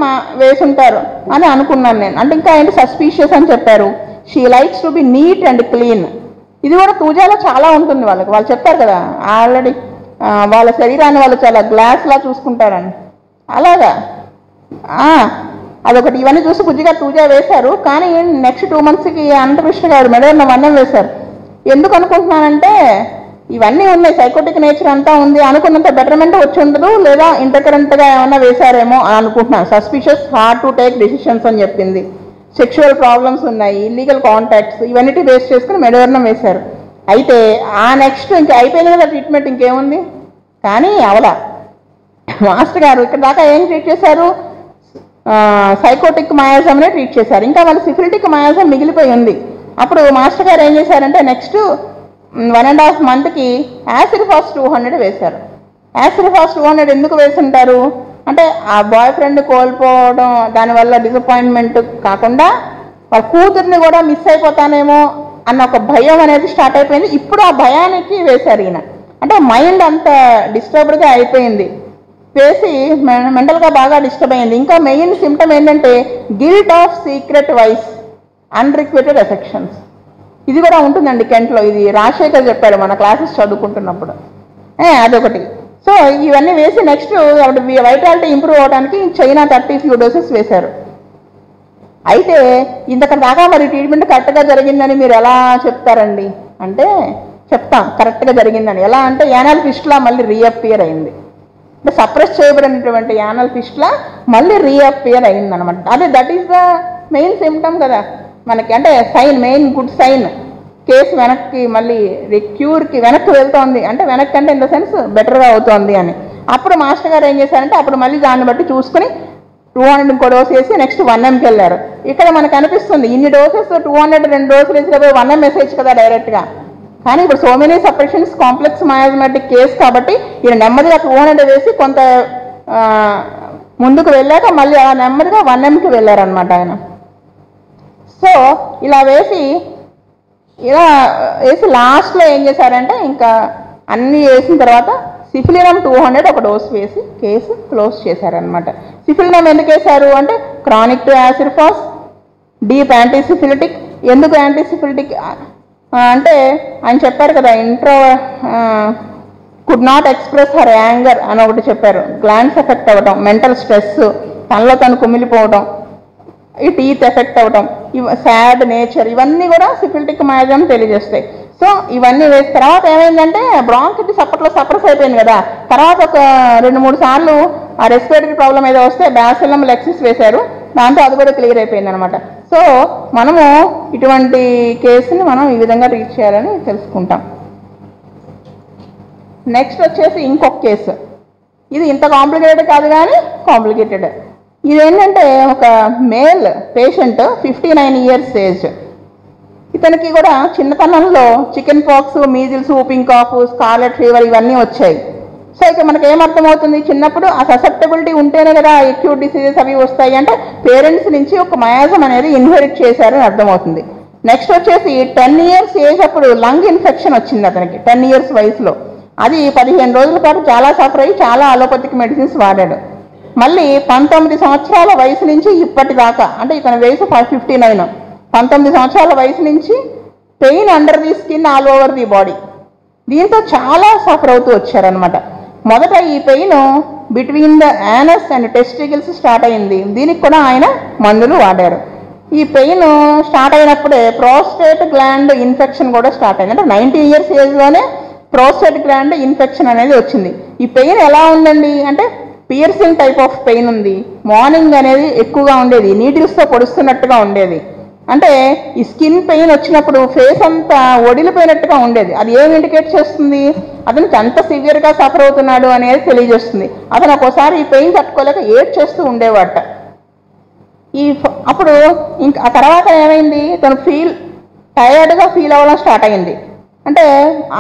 వేసుంటారు అని అనుకున్నాను నేను. అంటే ఇంకా ఏంటి సస్పీషియస్ అని చెప్పారు. She likes to be neat and clean, ఇది కూడా తూజాలో చాలా ఉంటుంది. వాళ్ళు చెప్తారు కదా ఆల్రెడీ వాళ్ళ శరీరాన్ని వాళ్ళు చాలా గ్లాస్లా చూసుకుంటారని, అలాగా అదొకటి. ఇవన్నీ చూసి బుజ్జిగా తూజా వేశారు. కానీ నెక్స్ట్ 2 monthsకి అనంతకృష్ణ గారు మెడన్న వన్నం వేశారు. ఎందుకు అనుకుంటున్నానంటే ఇవన్నీ ఉన్నాయి, సైకోటిక్ నేచర్ అంతా ఉంది, అనుకున్నంత బెటర్మెంట్ వచ్చి ఉండదు, లేదా ఇంటర్కరెంట్గా ఏమన్నా వేశారేమో అని అనుకుంటున్నాను. Suspicious, hard to take decisions అని చెప్పింది, సెక్షువల్ ప్రాబ్లమ్స్ ఉన్నాయి, ఇల్లీగల్ కాంటాక్ట్స్, ఇవన్నీ బేస్ చేసుకుని మెడవర్ణం వేశారు. అయితే ఆ నెక్స్ట్ ఇంకా అయిపోయింది కదా ట్రీట్మెంట్, ఇంకేముంది. కానీ అవలా మాస్టర్ గారు ఇక్కడ దాకా ఏం ట్రీట్ చేశారు? సైకోటిక్ మయాజంనే ట్రీట్ చేశారు. ఇంకా వాళ్ళు సిఫిలిటిక్ మయాజం మిగిలిపోయి ఉంది. అప్పుడు మాస్టర్ గారు ఏం చేశారంటే నెక్స్ట్ 1.5 monthకి యాసిరిఫాస్ 200 వేశారు. యాసిరిఫాస్ 200 ఎందుకు వేసుంటారు అంటే ఆ బాయ్ ఫ్రెండ్ కోల్పోవడం, దానివల్ల డిసప్పాయింట్మెంట్ కాకుండా వాళ్ళ కూతుర్ని కూడా మిస్ అయిపోతానేమో అన్న ఒక భయం అనేది స్టార్ట్ అయిపోయింది. ఇప్పుడు ఆ భయానికి వేశారు ఈయన. అంటే మైండ్ అంత డిస్టర్బ్డ్గా అయిపోయింది, వేసి మెంటల్గా బాగా డిస్టర్బ్ అయింది. ఇంకా మెయిన్ సిమ్టమ్ ఏంటంటే guilt of secret vice, unrequited affections, ఇది కూడా ఉంటుందండి కెంట్లో. ఇది రాజశేఖర్ చెప్పారు మన క్లాసెస్ చదువుకుంటున్నప్పుడు. అదొకటి. సో ఇవన్నీ వేసి నెక్స్ట్ వైటాలిటీ ఇంప్రూవ్ అవడానికి చైనా 30 few doses వేశారు. అయితే ఇంతకటి దాకా మరి ట్రీట్మెంట్ కరెక్ట్గా జరిగిందని మీరు ఎలా చెప్తారండి అంటే చెప్తాం, కరెక్ట్గా జరిగిందని. ఎలా అంటే యానల్ ఫిస్టులా మళ్ళీ రీఅపియర్ అయింది, అంటే సప్రెస్ చేయబడినటువంటి యానల్ ఫిస్టులా మళ్ళీ రీఅపియర్ అయిందనమాట. అదే that is the main symptom కదా మనకి, అంటే sign, main good sign. Case వెనక్కి మళ్ళీ క్యూర్కి వెనక్కి వెళ్తోంది, అంటే వెనక్కి అంటే ఇన్ ద సెన్స్ బెటర్గా అవుతోంది అని. అప్పుడు మాస్టర్ గారు ఏం చేశారంటే అప్పుడు మళ్ళీ దాన్ని బట్టి చూసుకుని 200 ఇంకో డోస్ వేసి నెక్స్ట్ 1mకి వెళ్ళారు. ఇక్కడ మనకు అనిపిస్తుంది ఇన్ని డోసెస్ 200 2 డోసులు వేసి 1m మెసేజ్ కదా డైరెక్ట్గా. కానీ ఇప్పుడు so many separations, complex miasmatic case కాబట్టి ఈయన నెమ్మదిగా 200 వేసి కొంత ముందుకు వెళ్ళాక మళ్ళీ అలా నెమ్మదిగా 1mకి వెళ్ళారనమాట ఆయన. సో ఇలా వేసి లాస్ట్లో ఏం చేశారంటే ఇంకా అన్నీ వేసిన తర్వాత సిఫిలినం 200 ఒక డోస్ వేసి కేసు క్లోజ్ చేశారనమాట. సిఫిలినం ఎందుకు వేశారు అంటే క్రానిక్ టు యాసిరిఫాస్, డీప్ యాంటీసిఫిలిటిక్. ఎందుకు యాంటీసిఫిలిటిక్ అంటే ఆయన చెప్పారు కదా, could not express her anger అని ఒకటి చెప్పారు. గ్లాండ్స్ ఎఫెక్ట్ అవ్వటం, మెంటల్ స్ట్రెస్, తనలో తను కుమిలిపోవటం, ఈ టీత్ ఎఫెక్ట్ అవ్వటం, సాడ్ నేచర్, ఇవన్నీ కూడా సిఫిలిటిక్ మయాజం తెలియజేస్తాయి. సో ఇవన్నీ వేసిన తర్వాత ఏమైందంటే బ్రాంకిటిస్ అప్పట్లో సప్రెస్ అయిపోయింది కదా. తర్వాత ఒక 2-3 సార్లు ఆ రెస్పిరేటరీ ప్రాబ్లం ఏదో వస్తే బ్యాసిలం లెక్సిస్ వేశారు, దాంతో అది కూడా క్లియర్ అయిపోయింది అనమాట. సో మనము ఇటువంటి కేసుని మనం ఈ విధంగా ట్రీట్ చేయాలని తెలుసుకుంటాం. నెక్స్ట్ వచ్చేసి ఇంకొక కేసు, ఇది ఇంత కాంప్లికేటెడ్ కాదు కానీ కాంప్లికేటెడ్. ఇదేంటంటే ఒక మేల్ పేషెంట్ 59 years ఏజ్. ఇతనికి కూడా చిన్నతనంలో chicken pox, measles, whooping cough, scarlet fever ఇవన్నీ వచ్చాయి. సో ఇక మనకి ఏమర్థమవుతుంది, చిన్నప్పుడు ఆ ససెప్టబిలిటీ ఉంటేనే కదా అక్యూట్ డిసీజెస్ అవి వస్తాయి. అంటే పేరెంట్స్ నుంచి ఒక మయాజం అనేది ఇన్హెరిట్ చేశారని అర్థమవుతుంది. నెక్స్ట్ వచ్చేసి 10 years ఏజ్ అప్పుడు లంగ్ ఇన్ఫెక్షన్ వచ్చింది అతనికి 10 years వయసులో. అది 15 రోజుల పాటు చాలా సఫర్ అయ్యి చాలా అలోపతిక్ మెడిసిన్స్ వాడాడు. మళ్ళీ 19 సంవత్సరాల వయసు నుంచి ఇప్పటిదాకా, అంటే ఇతని వయసు 59, 19 సంవత్సరాల వయసు నుంచి pain under the skin all over the body. దీంతో చాలా సఫర్ అవుతూ వచ్చారనమాట. మొదట ఈ pain between the anus and testicles start అయింది. దీనికి కూడా ఆయన మందులు వాడారు. ఈ పెయిన్ స్టార్ట్ అయినప్పుడే ప్రోస్టేట్ గ్లాండ్ ఇన్ఫెక్షన్ కూడా స్టార్ట్ అయింది. అంటే 90 ఇయర్స్ ఏజ్లోనే ప్రోస్టేట్ గ్లాండ్ ఇన్ఫెక్షన్ అనేది వచ్చింది. ఈ పెయిన్ ఎలా ఉందండి అంటే పియర్సింగ్ టైప్ ఆఫ్ పెయిన్ ఉంది. మార్నింగ్ అనేది ఎక్కువగా ఉండేది, నీడిల్స్తో పొడుస్తున్నట్టుగా ఉండేది. అంటే ఈ స్కిన్ పెయిన్ వచ్చినప్పుడు ఫేస్ అంతా ఒడిలిపోయినట్టుగా ఉండేది. అది ఏం ఇండికేట్ చేస్తుంది, అతనికి ఎంత సివియర్గా సఫర్ అవుతున్నాడు అనేది తెలియజేస్తుంది. అతను ఒక్కోసారి ఈ పెయిన్ తట్టుకోలేక ఏడ్ చేస్తూ ఉండేవాట. అప్పుడు ఇంకా ఆ తర్వాత ఏమైంది, తను టయర్డ్గా ఫీల్ అవ్వడం స్టార్ట్ అయింది. అంటే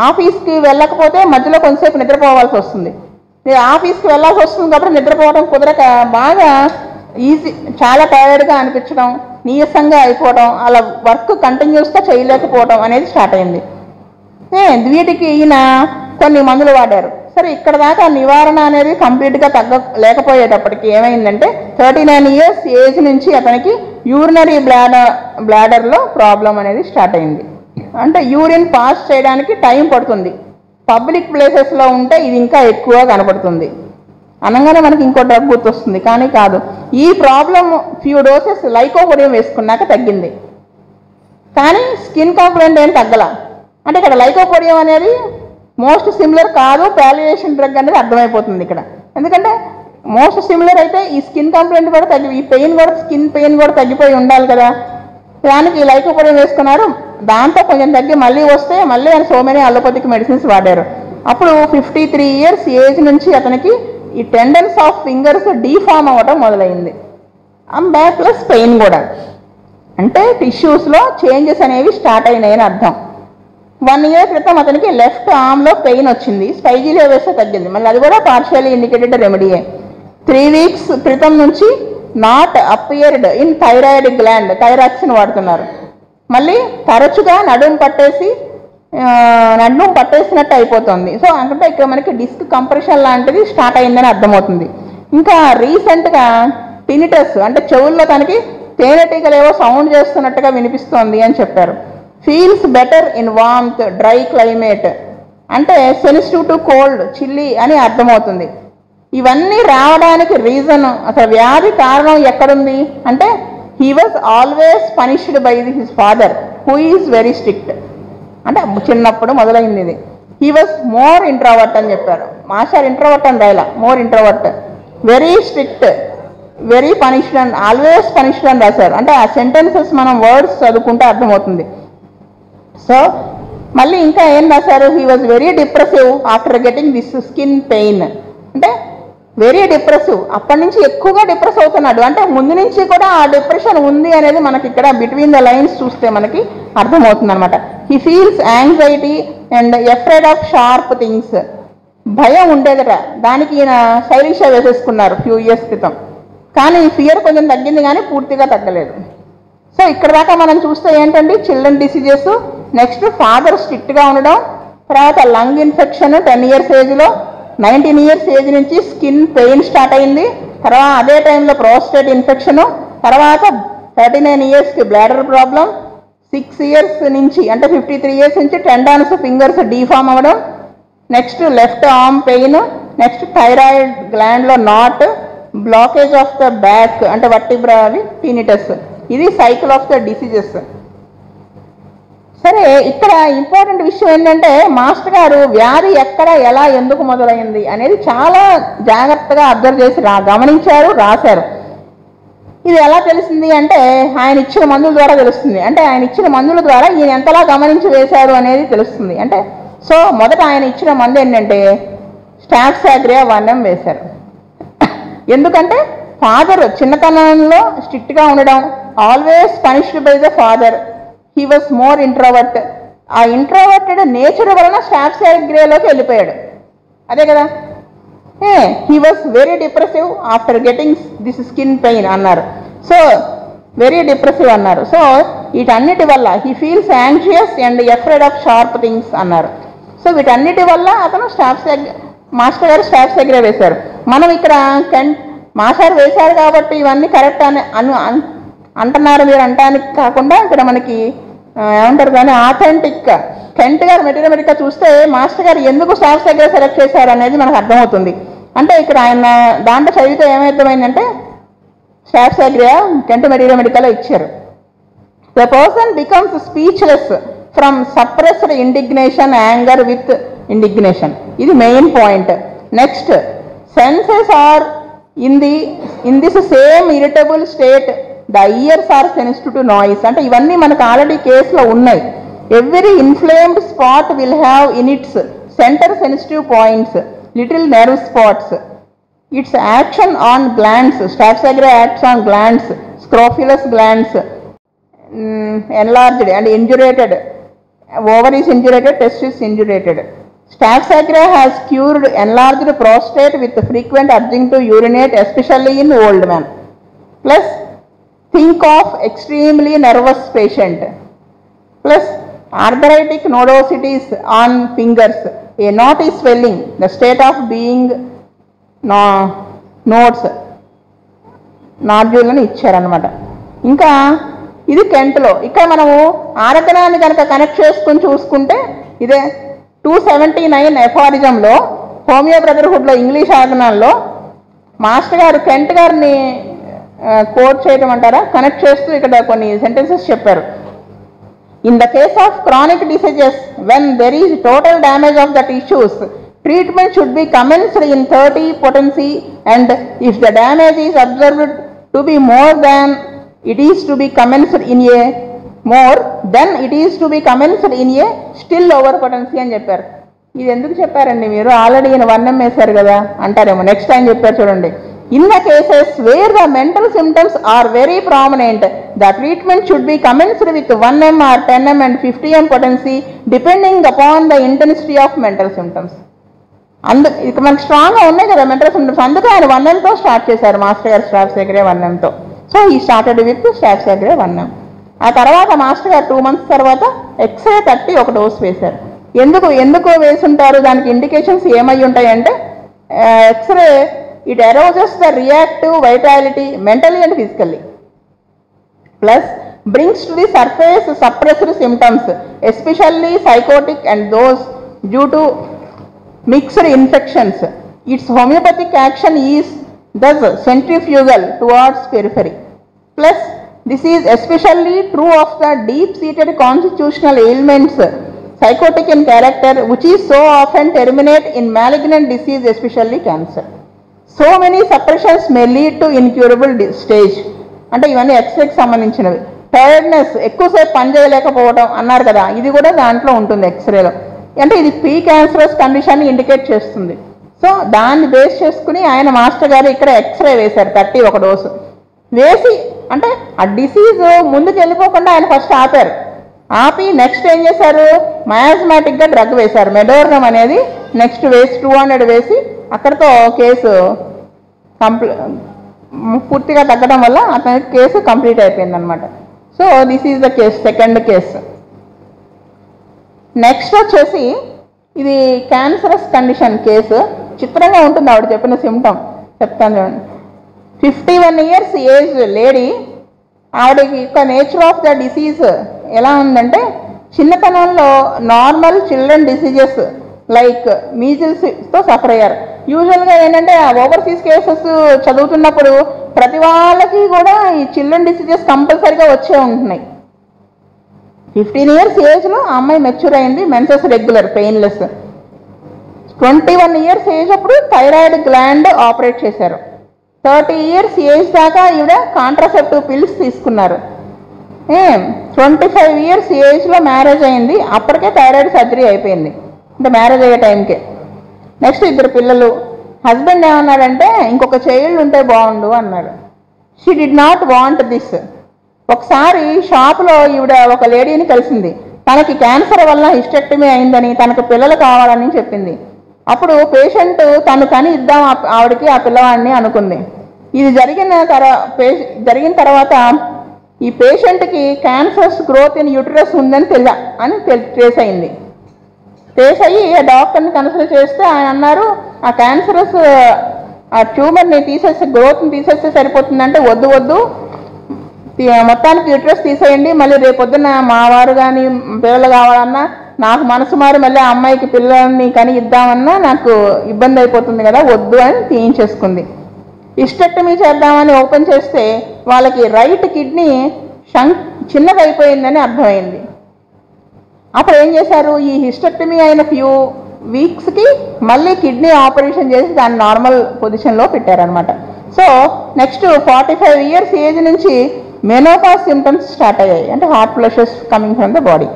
ఆఫీస్కి వెళ్ళకపోతే మధ్యలో కొంతసేపు నిద్రపోవాల్సి వస్తుంది. ఆఫీస్కి వెళ్ళాల్సి వస్తుంది కాబట్టి నిద్రపోవడం కుదరక బాగా చాలా టయర్డ్గా అనిపించడం, నీరసంగా అయిపోవడం, అలా వర్క్ కంటిన్యూస్గా చేయలేకపోవడం అనేది స్టార్ట్ అయింది. వీటికి ఈయన కొన్ని మందులు వాడారు. సరే, ఇక్కడ దాకా నివారణ అనేది కంప్లీట్గా లేకపోయేటప్పటికి ఏమైందంటే 39 ఇయర్స్ ఏజ్ నుంచి అతనికి యూరినరీ బ్లాడర్లో ప్రాబ్లం అనేది స్టార్ట్ అయింది. అంటే యూరిన్ పాస్ చేయడానికి టైం పడుతుంది. పబ్లిక్ ప్లేసెస్లో ఉంటే ఇది ఇంకా ఎక్కువ కనపడుతుంది. అనగానే మనకి ఇంకో డ్రగ్ గుర్తొస్తుంది, కానీ కాదు. ఈ ప్రాబ్లం ఫ్యూ డోసెస్ లైకోపోడియం వేసుకున్నాక తగ్గింది, కానీ స్కిన్ కంప్లైంట్ ఏం తగ్గల. అంటే ఇక్కడ లైకోపోడియం అనేది మోస్ట్ సిమిలర్ కాదు, పాలియేషన్ డ్రగ్ అనేది అర్థమైపోతుంది ఇక్కడ. ఎందుకంటే మోస్ట్ సిమిలర్ అయితే ఈ స్కిన్ కంప్లైంట్ కూడా ఈ పెయిన్ కూడా, స్కిన్ పెయిన్ కూడా తగ్గిపోయి ఉండాలి కదా. దానికి లైకోపోడియం వేసుకున్నారు. దాంతో కొంచెం తగ్గి మళ్ళీ వస్తే మళ్ళీ ఆయన సో మెనీ అలోపతిక్ మెడిసిన్స్ వాడారు. అప్పుడు 53 ఇయర్స్ ఏజ్ నుంచి అతనికి ఈ టెండన్స్ ఆఫ్ ఫింగర్స్ డీఫామ్ అవ్వడం మొదలైంది. ప్లస్ పెయిన్ కూడా, అంటే టిష్యూస్లో చేంజెస్ అనేవి స్టార్ట్ అయినాయని అర్థం. 1 ఇయర్ క్రితం అతనికి లెఫ్ట్ ఆర్మ్లో పెయిన్ వచ్చింది. స్పైజీలో వేస్తే తగ్గింది. మళ్ళీ అది కూడా పార్షియల్లీ ఇండికేటెడ్ రెమెడీయే. 3 వీక్స్ క్రితం నుంచి not appeared in thyroid gland, thyroxine వాడుతున్నారు. మళ్ళీ తరచుగా నడుము పట్టేసినట్టు అయిపోతుంది. సో అంటే ఇక్కడ మనకి డిస్క్ కంప్రెషన్ లాంటిది స్టార్ట్ అయిందని అర్థమవుతుంది. ఇంకా రీసెంట్గా టినిటస్, అంటే చెవుల్లో తనకి తేనెటీగలేవో సౌండ్ చేస్తున్నట్టుగా వినిపిస్తోంది అని చెప్పారు. Feels better in warmth dry climate, అంటే సెన్సిటివ్ టు కోల్డ్, చిల్లీ అని అర్థమవుతుంది. ఇవన్నీ రావడానికి రీజన్, అసలు వ్యాధి కారణం ఎక్కడుంది అంటే he was always punished by his father who is very strict. అంటే చిన్నప్పుడు మొదలైంది ఇది. హీ వాజ్ మోర్ ఇంట్రోవర్ట్ అని చెప్పారు. మాస్టర్ ఇంట్రోవర్ట్ అని రాయలా, more introvert, very strict, very punished and always punished అని రాశారు. అంటే ఆ సెంటెన్సెస్ మనం వర్డ్స్ చదువుకుంటే అర్థమవుతుంది. సో మళ్ళీ ఇంకా ఏం రాశారు, he was very depressive after getting this skin pain. అంటే వెరీ డిప్రెసివ్, అప్పటి నుంచి ఎక్కువగా డిప్రెస్ అవుతున్నాడు. అంటే ముందు నుంచి కూడా ఆ డిప్రెషన్ ఉంది అనేది మనకి ఇక్కడ బిట్వీన్ ద లైన్స్ చూస్తే మనకి అర్థమవుతుంది అనమాట. He feels anxiety and afraid of sharp things, భయం ఉండేదట. దానికి ఈయన శైలిష వేసేసుకున్నారు ఫ్యూ ఇయర్స్ క్రితం. కానీ ఫియర్ కొంచెం తగ్గింది, కానీ పూర్తిగా తగ్గలేదు. సో ఇక్కడ దాకా మనం చూస్తే ఏంటంటే చిల్డ్రన్ డిసీజెస్, నెక్స్ట్ ఫాదర్ స్ట్రిక్ట్గా ఉండడం, తర్వాత లంగ్ ఇన్ఫెక్షన్ 10 ఇయర్స్ ఏజ్లో, 19 ఇయర్స్ ఏజ్ నుంచి స్కిన్ పెయిన్ స్టార్ట్ అయింది. తర్వాత అదే టైంలో ప్రోస్టేట్ ఇన్ఫెక్షను, తర్వాత 39 ఇయర్స్కి బ్లాడర్ ప్రాబ్లం, 6 ఇయర్స్ నుంచి అంటే 53 ఇయర్స్ నుంచి టెండాన్స్ ఫింగర్స్ డీఫామ్ అవ్వడం, next left arm pain, next thyroid గ్లాండ్లో knot, blockage of the back అంటే వర్టిబ్రా అవి, టినిటస్. ఇది సైకిల్ ఆఫ్ ద డిసీజెస్. సరే, ఇక్కడ ఇంపార్టెంట్ విషయం ఏంటంటే మాస్టర్ గారు వ్యాధి ఎక్కడ, ఎలా, ఎందుకు మొదలైంది అనేది చాలా జాగ్రత్తగా అబ్జర్వ్ చేసి గమనించారు, రాశారు. ఇది ఎలా తెలిసింది అంటే ఆయన ఇచ్చిన మందుల ద్వారా తెలుస్తుంది. అంటే ఆయన ఇచ్చిన మందుల ద్వారా ఈయన ఎంతలా గమనించి వేశారు అనేది తెలుస్తుంది. అంటే సో మొదట ఆయన ఇచ్చిన మందు ఏంటంటే స్టాఫ్సాగ్రియా 1 వేశారు. ఎందుకంటే ఫాదర్ చిన్నతనంలో స్ట్రిక్ట్గా ఉండడం, always punished by the father, he was more introvert. ఆ ఇంట్రోవర్టెడ్ నేచర్ వలన స్టాఫ్సాగ్రియాలోకి వెళ్ళిపోయాడు. అదే కదా, he was very depressive after getting this skin pain అన్నారు. సో వెరీ డిప్రెసివ్ అన్నారు. సో వీటన్నిటి వల్ల he feels anxious and afraid of sharp things అన్నారు. సో వీటన్నిటి వల్ల అతను మాస్టర్ గారు స్టాఫ్సాగ్రియా వేశారు. మనం ఇక్కడ మాస్టర్ వేశారు కాబట్టి ఇవన్నీ కరెక్ట్ అని అంటున్నారు మీరు అంటానికి కాకుండా ఇక్కడ మనకి ఏమంటారు కానీ ఆథెంటిక్ కెంట్ గారు మెటీరియల్గా చూస్తే మాస్టర్ గారు ఎందుకు స్టాఫ్ దగ్గర సెలెక్ట్ చేశారు అనేది మనకు అర్థమవుతుంది. అంటే ఇక్కడ ఆయన దాంట్లో చదివితే ఏమర్థమైందంటే స్టాఫ్ దగ్గర కెంట్ మెటీరియల్ ఇచ్చారు. The person becomes speechless from suppressed indignation, anger with indignation. ఇది main point. Next, senses are in this same irritable state, the ears are sensitive to noise. అంటే ఇవన్నీ మనకు ఆల్రెడీ కేసులో ఉన్నాయి. Every inflamed spot will have in its centre sensitive points, little nerve spots. Its action on glands, staphysagria acts on glands, scrofulous glands enlarged and indurated, over is indurated, testis indurated. Staphysagria has cured enlarged prostate with frequent urging to urinate, especially in old men. Plus, think of extremely nervous patient. Plus, arthritic nodosities on fingers, a knot is swelling, the state of being nodes, nodule అని ఇచ్చారనమాట. ఇంకా ఇది కెంట్లో. ఇక్కడ మనము ఆరకణాన్ని కనుక connect చేసుకుని చూసుకుంటే ఇదే 279 ఎఫారిజంలో హోమియో బ్రదర్హుడ్లో ఇంగ్లీష్ ఆర్గనాల్లో మాస్టర్ గారు కెంట్ గారిని కోట్ చేయడం అంటారా, కనెక్ట్ చేస్తూ ఇక్కడ కొన్ని సెంటెన్సెస్ చెప్పారు. In the case of chronic diseases when there is total damage of the tissues, treatment should be commenced in 30 potency, and if the damage is observed to be more than it is to be commenced in a more, then it is to be commenced in a still over potency అని చెప్పారు. ఇది ఎందుకు చెప్పారండి మీరు, already ఈయన 1M వేశారు కదా అంటారేమో. నెక్స్ట్ టైం చెప్పారు చూడండి. In the cases where the mental symptoms are very prominent, the treatment should be commenced with 1M or 10M and 50M potency depending upon the intensity of mental symptoms. ఇక మనకు స్ట్రాంగ్గా ఉన్నాయి కదా mental symptoms, అందుకే ఆయన 1Mతో start చేశారు master గారు స్టాఫ్సాగ్రా 1Mతో. So ఈ స్టార్టెడ్ విత్ స్టాఫ్సాగ్రా 1M. ఆ తర్వాత మాస్టర్ గారు 2 months తర్వాత ఎక్స్రే 30 ఒక డోస్ వేశారు. ఎందుకు వేసుంటారు, దానికి ఇండికేషన్స్ ఏమై ఉంటాయంటే X-ray it arouses the reactive vitality mentally and physically, plus brings to the surface suppressed symptoms, especially psychotic and those due to mixed infections. Its homeopathic action is thus centrifugal towards periphery. Plus, this is especially true of the deep-seated constitutional ailments, psychotic in character, which is so often terminate in malignant disease, especially cancer. So many suppressions may lead to incurable stage. అంటే ఇవన్నీ ఎక్స్రేకి సంబంధించినవి. Tiredness, ఎక్కువసేపు పని చేయలేకపోవడం అన్నారు కదా, ఇది కూడా దాంట్లో ఉంటుంది ఎక్స్రేలో. అంటే ఇది ప్రీ క్యాన్సరస్ కండిషన్ ఇండికేట్ చేస్తుంది. సో దాన్ని బేస్ చేసుకుని ఆయన మాస్టర్ గారు ఇక్కడ ఎక్స్రే వేశారు 30 ఒక డోసు వేసి. అంటే ఆ డిసీజ్ ముందుకు వెళ్ళిపోకుండా ఆయన ఫస్ట్ ఆపి నెక్స్ట్ ఏం చేశారు, మయాజ్మాటిక్గా డ్రగ్ వేశారు, మెడోర్నం అనేది నెక్స్ట్ వేసి 200 వేసి అక్కడితో కేసు పూర్తిగా తగ్గడం వల్ల అతని కేసు కంప్లీట్ అయిపోయింది అనమాట. So this is the case, second case. Next వచ్చేసి ఇది క్యాన్సరస్ కండిషన్ కేసు. చిత్రంగా ఉంటుంది ఆవిడ చెప్పిన సిమ్టమ్, చెప్తాను చూడండి. 51 years ఏజ్ లేడీ. ఆవిడకి యొక్క నేచర్ ఆఫ్ ద డిసీజ్ ఎలా ఉందంటే, చిన్నతనంలో నార్మల్ చిల్డ్రన్ డిసీజెస్ లైక్ మీజిల్స్తో సఫర్ అయ్యారు. యూజువల్గా ఏంటంటే ఓవర్సీస్ కేసెస్ చదువుతున్నప్పుడు ప్రతి వాళ్ళకి కూడా ఈ చిల్డ్రన్ డిసీజెస్ కంపల్సరీగా వచ్చే ఉంటున్నాయి. 15 years ఏజ్లో ఆ అమ్మాయి మెచ్యూర్ అయింది, menses regular, painless. 21 years age అప్పుడు థైరాయిడ్ గ్లాండ్ ఆపరేట్ చేశారు. 30 years ఏజ్ దాకా ఈవిడ కాంట్రాసెప్టివ్ పిల్స్ తీసుకున్నారు. 25 years ఏజ్లో మ్యారేజ్ అయింది, అప్పటికే థైరాయిడ్ సర్జరీ అయిపోయింది, అంటే మ్యారేజ్ అయ్యే టైంకే. నెక్స్ట్ 2 పిల్లలు. హస్బెండ్ ఏమన్నాడంటే ఇంకొక చైల్డ్ ఉంటే బాగుండు అన్నాడు. She did not want this. ఒకసారి షాప్లో ఈవిడ ఒక లేడీని కలిసింది, తనకి క్యాన్సర్ వల్ల హిస్టెక్టమీ అయిందని, తనకు పిల్లలు కావాలని చెప్పింది. అప్పుడు పేషెంట్ తను కని ఇద్దాం ఆవిడకి ఆ పిల్లవాడిని అనుకుంది. ఇది జరిగిన తర్వాత ఈ పేషెంట్కి క్యాన్సరస్ గ్రోత్ ఇన్ యూటరస్ ఉందని ట్రేస్ అయింది. ట్రేస్ అయ్యి డాక్టర్ని కన్సల్ట్ చేస్తే ఆయన అన్నారు, ఆ క్యాన్సరస్ ఆ ట్యూమర్ని తీసేస్తే, గ్రోత్ని తీసేస్తే సరిపోతుందంటే వద్దు వద్దు, మొత్తానికి యూట్రస్ తీసేయండి, మళ్ళీ రేపొద్దున మా వారు కానీ పిల్లలు కావాలన్నా, నాకు మనసు మారి మళ్ళీ ఆ అమ్మాయికి పిల్లల్ని కని ఇద్దామన్నా నాకు ఇబ్బంది అయిపోతుంది కదా, వద్దు అని తీయించేసుకుంది. హిస్టెక్టమీ చేద్దామని ఓపెన్ చేస్తే వాళ్ళకి రైట్ కిడ్నీ చిన్నగా అయిపోయిందని అర్థమైంది. అప్పుడు ఏం చేశారు, ఈ హిస్టెక్టమీ అయిన ఫ్యూ వీక్స్కి మళ్ళీ కిడ్నీ ఆపరేషన్ చేసి దాన్ని నార్మల్ పొజిషన్లో పెట్టారనమాట. సో నెక్స్ట్ 45 years ఏజ్ నుంచి మెనోపాజ్ సిమ్టమ్స్ స్టార్ట్ అయ్యాయి, అంటే heart flushes coming from the body.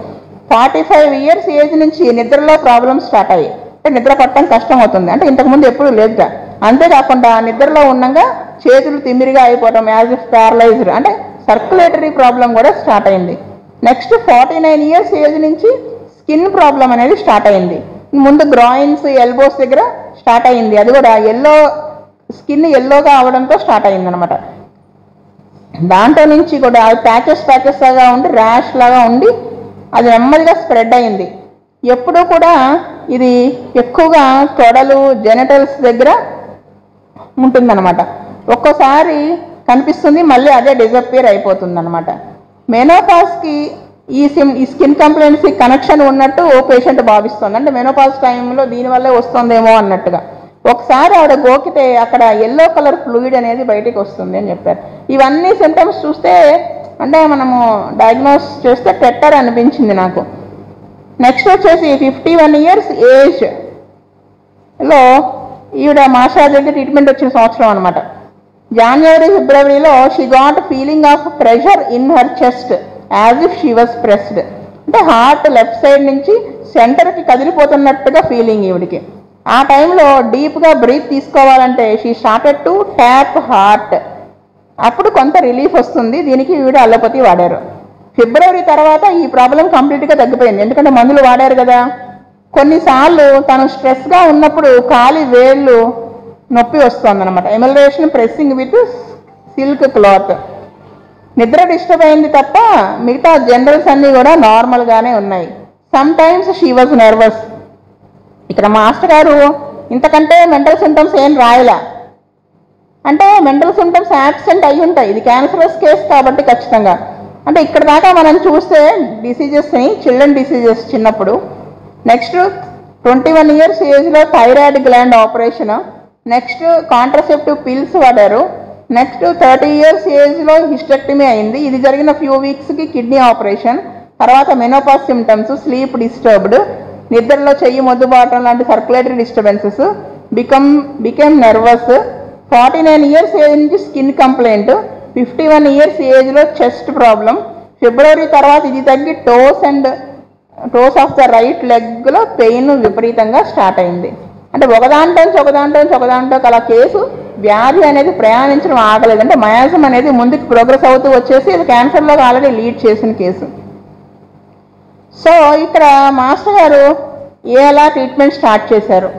45 years age నుంచి నిద్రలో ప్రాబ్లమ్స్ స్టార్ట్ అయ్యాయి, అంటే నిద్ర పట్టడం కష్టం అవుతుంది, అంటే ఇంతకుముందు ఎప్పుడు లేదుగా. అంతేకాకుండా నిద్రలో ఉండగా చేతులు తిమ్మిరిగా అయిపోవడం, యాజ్ ఇఫ్ ప్యారలైజ్డ్, అంటే సర్క్యులేటరీ ప్రాబ్లం కూడా స్టార్ట్ అయింది. నెక్స్ట్ 49 years ఏజ్ నుంచి స్కిన్ ప్రాబ్లం అనేది స్టార్ట్ అయింది. ముందు గ్రాయిన్స్, ఎల్బోస్ దగ్గర స్టార్ట్ అయింది, అది కూడా స్కిన్ ఎల్లోగా అవడంతో స్టార్ట్ అయింది అనమాట. దాంట్లో నుంచి కూడా అది ప్యాచెస్ లాగా ఉండి, ర్యాష్ లాగా ఉండి, అది నెమ్మదిగా స్ప్రెడ్ అయింది. ఎప్పుడూ కూడా ఇది ఎక్కువగా తొడలు, జెనిటల్స్ దగ్గర ఉంటుందన్నమాట. ఒక్కోసారి కనిపిస్తుంది, మళ్ళీ అదే డిజపియర్ అయిపోతుంది అనమాట. మెనోపాజ్కి ఈ స్కిన్ కంప్లైంట్స్కి కనెక్షన్ ఉన్నట్టు ఓ పేషెంట్ భావిస్తుంది, అంటే మెనోపాజ్ టైంలో దీనివల్లే వస్తుందేమో అన్నట్టుగా. ఒకసారి ఆవిడ గోకితే అక్కడ ఎల్లో కలర్ ఫ్లూయిడ్ అనేది బయటికి వస్తుంది అని చెప్పారు. ఇవన్నీ సింటమ్స్ చూస్తే, అంటే మనము డయాగ్నోస్ చేస్తే టెట్టర్ అనిపించింది నాకు. నెక్స్ట్ వచ్చేసి 51 years ఏజ్లో ఈవిడ మాషా దగ్గర ట్రీట్మెంట్ వచ్చిన సంవత్సరం అనమాట. January, Februaryలో she got feeling of pressure in her chest as if she was pressed, అంటే హార్ట్ లెఫ్ట్ సైడ్ నుంచి సెంటర్కి కదిలిపోతున్నట్టుగా ఫీలింగ్ ఈవిడికి. ఆ టైంలో డీప్గా బ్రీత్ తీసుకోవాలంటే she started to tap heart, అప్పుడు కొంత రిలీఫ్ వస్తుంది. దీనికి ఈవిడ అలోపతి వాడారు. ఫిబ్రవరి తర్వాత ఈ ప్రాబ్లం కంప్లీట్గా తగ్గిపోయింది, ఎందుకంటే మందులు వాడారు కదా. కొన్నిసార్లు తను స్ట్రెస్గా ఉన్నప్పుడు కాలి వేళ్ళు నొప్పి వస్తుందన్నమాట, ఎమల్రేషన్ ప్రెస్సింగ్ విత్ సిల్క్ క్లాత్. నిద్ర డిస్టర్బ్ అయింది తప్ప మిగతా జనరల్స్ అన్నీ కూడా నార్మల్గానే ఉన్నాయి. Some times she was nervous. ఇక్కడ మాస్టర్ గారు ఇంతకంటే మెంటల్ సింటమ్స్ ఏం రాయలా, అంటే మెంటల్ సింటమ్స్ యాబ్సెంట్ అయి ఉంటాయి, ఇది క్యాన్సరస్ కేసు కాబట్టి ఖచ్చితంగా. అంటే ఇక్కడ దాకా మనం చూస్తే డిసీజెస్ని, చిల్డ్రన్ డిసీజెస్ చిన్నప్పుడు. నెక్స్ట్ 21 years ఏజ్లో thyroid gland operation, next contraceptive pills వాడారు. నెక్స్ట్ 30 years ఏజ్లో హిస్టెక్టమీ అయింది, ఇది జరిగిన ఫ్యూ వీక్స్కి కిడ్నీ ఆపరేషన్. తర్వాత మెనోపాజ్ సిమ్టమ్స్, స్లీప్ డిస్టర్బ్డ్, నిద్రలో చెయ్యి మొద్దుబాటం లాంటి circulatory disturbances, became nervous. 49 years age నుంచి స్కిన్ కంప్లైంట్, 51 years ఏజ్లో చెస్ట్ ప్రాబ్లం. ఫిబ్రవరి తర్వాత ఇది తగ్గి టోస్ ఆఫ్ ద రైట్ లెగ్లో పెయిన్ విపరీతంగా స్టార్ట్ అయింది. అంటే ఒకదాంట్లో అలా కేసు వ్యాధి అనేది ప్రయాణించడం ఆగలేదు, అంటే మయాజం అనేది ముందుకు ప్రోగ్రెస్ అవుతూ వచ్చేసి ఇది క్యాన్సర్లోకి ఆల్రెడీ లీడ్ చేసిన కేసు. సో ఇక్కడ మాస్టర్ గారు ఎలా ట్రీట్మెంట్ స్టార్ట్ చేశారు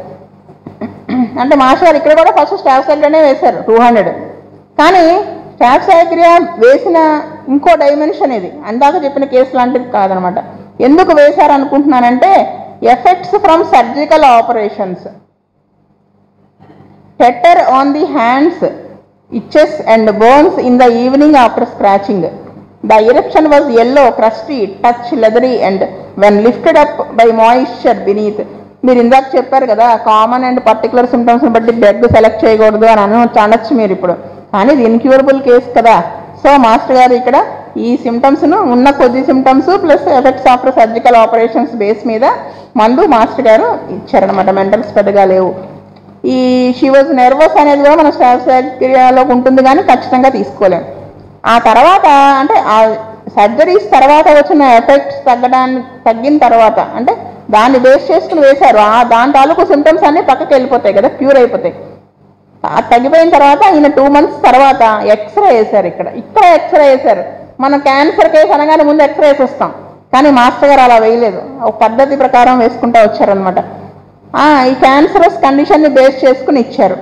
అంటే, మాస్టర్ గారు ఇక్కడ కూడా ఫస్ట్ స్టాఫ్ సైకిల్నే వేశారు 200, కానీ స్టాఫ్ సైకిల్ వేసిన ఇంకో డైమెన్షన్ ఇది, అందాక చెప్పిన కేసు లాంటిది కాదనమాట. ఎందుకు వేశారు అనుకుంటున్నానంటే, effects from surgical operations, tetter on the hands, itches and bones in the evening after scratching. The eruption was yellow, crusty, touch, leathery and when lifted up by moisture beneath. మీరు ఇందాక చెప్పారు కదా, common and particular సిమ్టమ్స్ని బట్టి bed select చేయకూడదు అని అనొచ్చు మీరు ఇప్పుడు, కానీ ఇది ఇన్క్యూరబుల్ కేసు కదా. సో మాస్టర్ గారు ఇక్కడ ఈ సిమ్టమ్స్ను ఉన్న కొద్ది symptoms plus effects after surgical operations base మీద మందు మాస్టర్ గారు ఇచ్చారనమాట. మెంటల్స్ పెద్దగా లేవు. ఈ షీ వాజ్ నర్వస్ అనేది కూడా మన స్టాఫ్ సైకియాలో ఉంటుంది, కానీ ఖచ్చితంగా తీసుకోలేము. ఆ తర్వాత అంటే ఆ సర్జరీస్ తర్వాత వచ్చిన ఎఫెక్ట్స్ తగ్గిన తర్వాత, అంటే దాన్ని బేస్ చేసుకుని వేశారు, దాని తాలూకు సిమ్టమ్స్ అన్నీ పక్కకి వెళ్ళిపోతాయి కదా, క్యూర్ అయిపోతాయి. తగ్గిపోయిన తర్వాత ఈయన 2 months తర్వాత ఎక్స్రే వేశారు. ఇక్కడ ఎక్స్రే వేశారు. మనం క్యాన్సర్ కేసు అనగానే ముందు ఎక్స్రే వేసేస్తాం, కానీ మాస్టర్ గారు అలా వేయలేదు, ఒక పద్ధతి ప్రకారం వేసుకుంటూ వచ్చారనమాట. ఈ క్యాన్సరస్ కండిషన్ని బేస్ చేసుకుని ఇచ్చారు.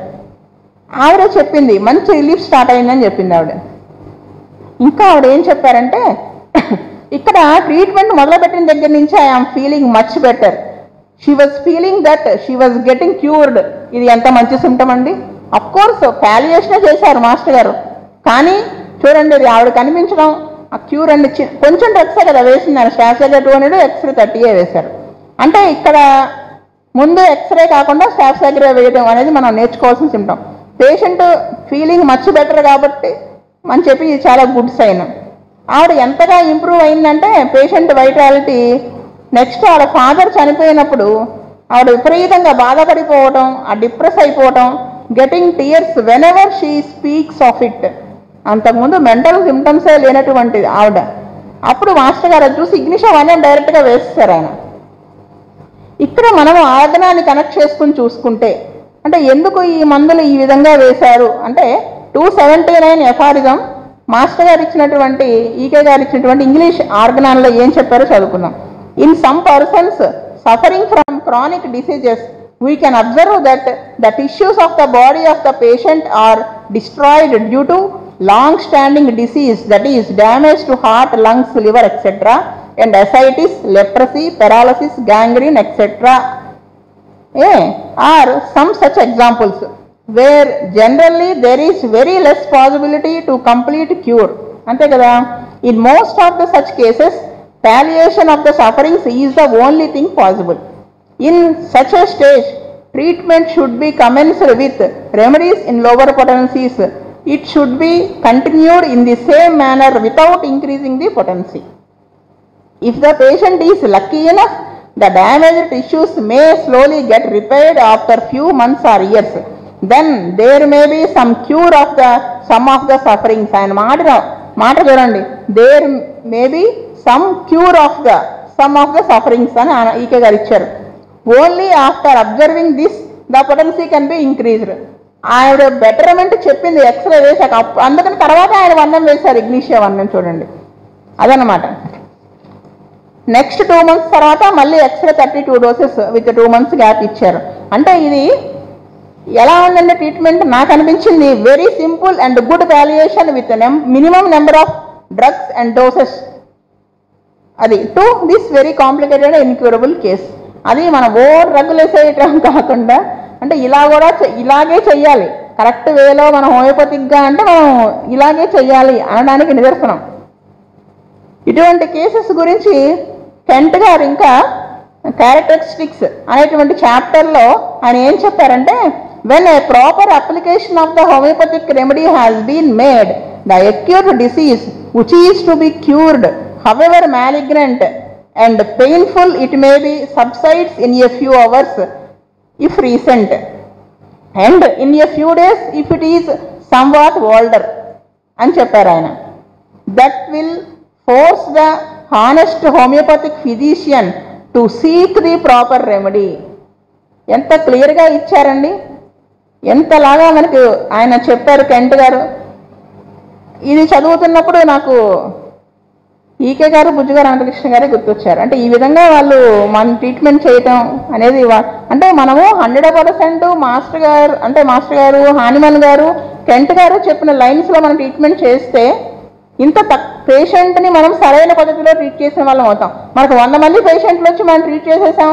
ఆవిడ చెప్పింది మంచి రిలీఫ్ స్టార్ట్ అయిందని చెప్పింది ఆవిడ. ఇంకా ఆవిడ ఏం చెప్పారంటే, ఇక్కడ ట్రీట్మెంట్ మొదలుపెట్టిన దగ్గర నుంచి I'm feeling much better. She was feeling that she was getting cured. ఇది ఎంత మంచి సిమ్టమ్ అండి. అఫ్కోర్స్ పాలియేషనే చేశారు మాస్టర్ గారు, కానీ చూడండి అది ఆవిడ కనిపించడం ఆ క్యూర్ అండి కొంచెం డ్రగ్సే కదా వేసింది, స్టాఫ్సైగా 200 ఎక్స్రే 30 వేశారు. అంటే ఇక్కడ ముందు ఎక్స్రే కాకుండా స్టాఫ్సైగా వేయడం అనేది మనం నేర్చుకోవాల్సిన symptom. Patient feeling much better కాబట్టి మనం చెప్పి ఇది చాలా గుడ్ సైన్. ఆవిడ ఎంతగా ఇంప్రూవ్ అయిందంటే పేషెంట్ వైటాలిటీ. నెక్స్ట్ ఆవిడ ఫాదర్ చనిపోయినప్పుడు ఆవిడ విపరీతంగా బాధపడిపోవటం, ఆ డిప్రెస్ అయిపోవటం, getting tears when ever she speaks of it. అంతకుముందు మెంటల్ సిమ్టమ్సే లేనటువంటిది ఆవిడ. అప్పుడు మాస్టర్ గారు చూసి ఇగ్నిషన్ అనేది డైరెక్ట్గా వేస్తారు ఆయన. ఇక్కడ మనం ఆర్గనాన్ని కనెక్ట్ చేసుకుని చూసుకుంటే అంటే ఎందుకు ఈ మందులు ఈ విధంగా వేశారు అంటే 279 ఎఫారిజం మాస్టర్ గారు ఇచ్చినటువంటి ఈకే గారు ఇచ్చినటువంటి ఇంగ్లీష్ ఆర్గనాన్లో ఏం చెప్పారో చదువుకుందాం. In some persons suffering from chronic diseases we can observe that the tissues of the body of the patient are destroyed due to long standing disease, that is damage to heart, lungs, liver, etc., and ascites, leprosy, paralysis, gangrene, etc. are some such examples where generally there is very less possibility to complete cure. Ante kada, in most of the such cases palliation of the sufferings is the only thing possible. In such a stage, treatment should be commenced with remedies in lower potencies. It should be continued in the same manner without increasing the potency. If the patient is lucky enough, the damaged tissues may slowly get repaired after few months or years. Then there may be some cure of some of the sufferings. And మాట చూడండి, there may be some cure of some of the sufferings అని ఈకే గారు ఇచ్చారు. Only after observing this the potency can be increased. ఆవిడ betterment చెప్పింది x ray వేశాక, అందుకని తర్వాత ఆయన వర్ణం వేశారు, ఇగ్నిషియా వర్ణం చూడండి అదనమాట. నెక్స్ట్ 2 months తర్వాత మళ్ళీ X-ray 32 doses with 2 months gap ఇచ్చారు. అంటే ఇది ఎలా ఉందంటే ట్రీట్మెంట్ నాకు అనిపించింది very simple and good valuation with minimum number of drugs and doses, అది to this very complicated incurable case. అది మనం డ్రగ్గులు వేసేయటం కాకుండా అంటే ఇలా కూడా ఇలాగే చెయ్యాలి, కరెక్ట్ వేలో మనం హోమియోపతిక్గా అంటే మనం ఇలాగే చెయ్యాలి అనడానికి నిదర్శనం. ఇటువంటి కేసెస్ గురించి కెంట్ గారు ఇంకా క్యారెక్టరిస్టిక్స్ అనేటువంటి చాప్టర్లో ఆయన ఏం చెప్పారంటే, when a proper application of the homeopathic remedy has been made, the acute disease which is to be cured, however malignant and painful it may be, subsides in a few hours if recent, and in a few days if it is somewhat older అని చెప్పారు ఆయన. That will force the honest homeopathic physician to seek the proper remedy. ఎంత క్లియర్గా ఇచ్చారండి, ఎంతలాగా మనకు ఆయన చెప్పారు Kent గారు. ఇది చదువుతున్నప్పుడు నాకు ఈకే గారు, బుజ్జిగారు, అనంతకృష్ణ గారే గుర్తొచ్చారు. అంటే ఈ విధంగా వాళ్ళు మన ట్రీట్మెంట్ చేయటం అనేది అంటే మనము 100% మాస్టర్ గారు హానిమన్ గారు కెంట్ గారు చెప్పిన లైన్స్లో మనం ట్రీట్మెంట్ చేస్తే ఇంత పేషెంట్ని మనం సరైన పద్ధతిలో ట్రీట్ చేసిన వాళ్ళం అవుతాం. మనకు 100 మంది పేషెంట్లు వచ్చి మనం ట్రీట్ చేసేసాం,